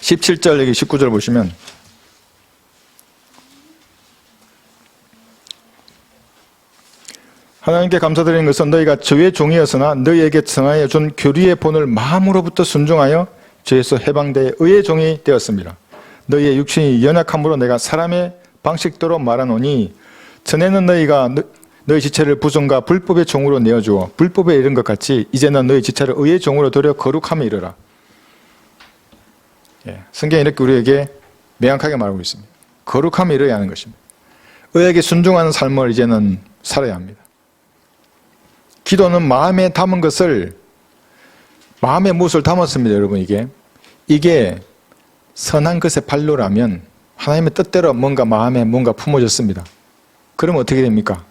17절 여기 19절 보시면 하나님께 감사드리는 것은 너희가 저의 종이었으나 너희에게 청하여 준 교리의 본을 마음으로부터 순종하여 죄에서 해방되어 의의 종이 되었습니다. 너희의 육신이 연약함으로 내가 사람의 방식대로 말하노니 전에는 너희가 너희 지체를 부정과 불법의 종으로 내어주어 불법에 이른 것 같이 이제는 너희 지체를 의의 종으로 들여 거룩함에 이르라. 성경이 이렇게 우리에게 명확하게 말하고 있습니다. 거룩함에 이르야 하는 것입니다. 의에게 순종하는 삶을 이제는 살아야 합니다. 기도는 마음에 담은 것을 마음에 무엇을 담았습니다. 여러분 이게 선한 것의 발로라면 하나님의 뜻대로 뭔가 마음에 뭔가 품어졌습니다. 그러면 어떻게 됩니까?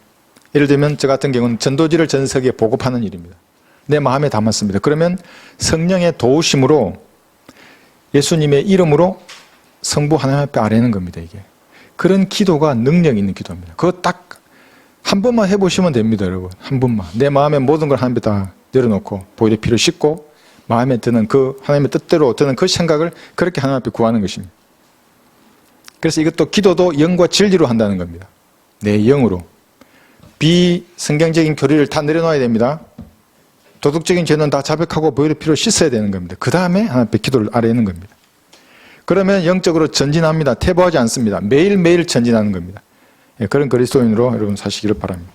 예를 들면 저 같은 경우는 전도지를 전 세계에 보급하는 일입니다. 내 마음에 담았습니다. 그러면 성령의 도우심으로 예수님의 이름으로 성부 하나님 앞에 아뢰는 겁니다. 이게 그런 기도가 능력 있는 기도입니다. 그거 딱 한 번만 해보시면 됩니다. 여러분 한 번만 내 마음에 모든 걸 하나님 앞에 다 내려놓고 보혈의 피를 씻고 마음에 드는 그 하나님의 뜻대로 드는 그 생각을 그렇게 하나님 앞에 구하는 것입니다. 그래서 이것도 기도도 영과 진리로 한다는 겁니다. 내 영으로. 비성경적인 교리를 다 내려놔야 됩니다. 도덕적인 죄는 다 자백하고 보혈의 피로 씻어야 되는 겁니다. 그 다음에 하나님 앞에 기도를 아뢰는 겁니다. 그러면 영적으로 전진합니다. 퇴보하지 않습니다. 매일매일 전진하는 겁니다. 그런 그리스도인으로 여러분 사시기를 바랍니다.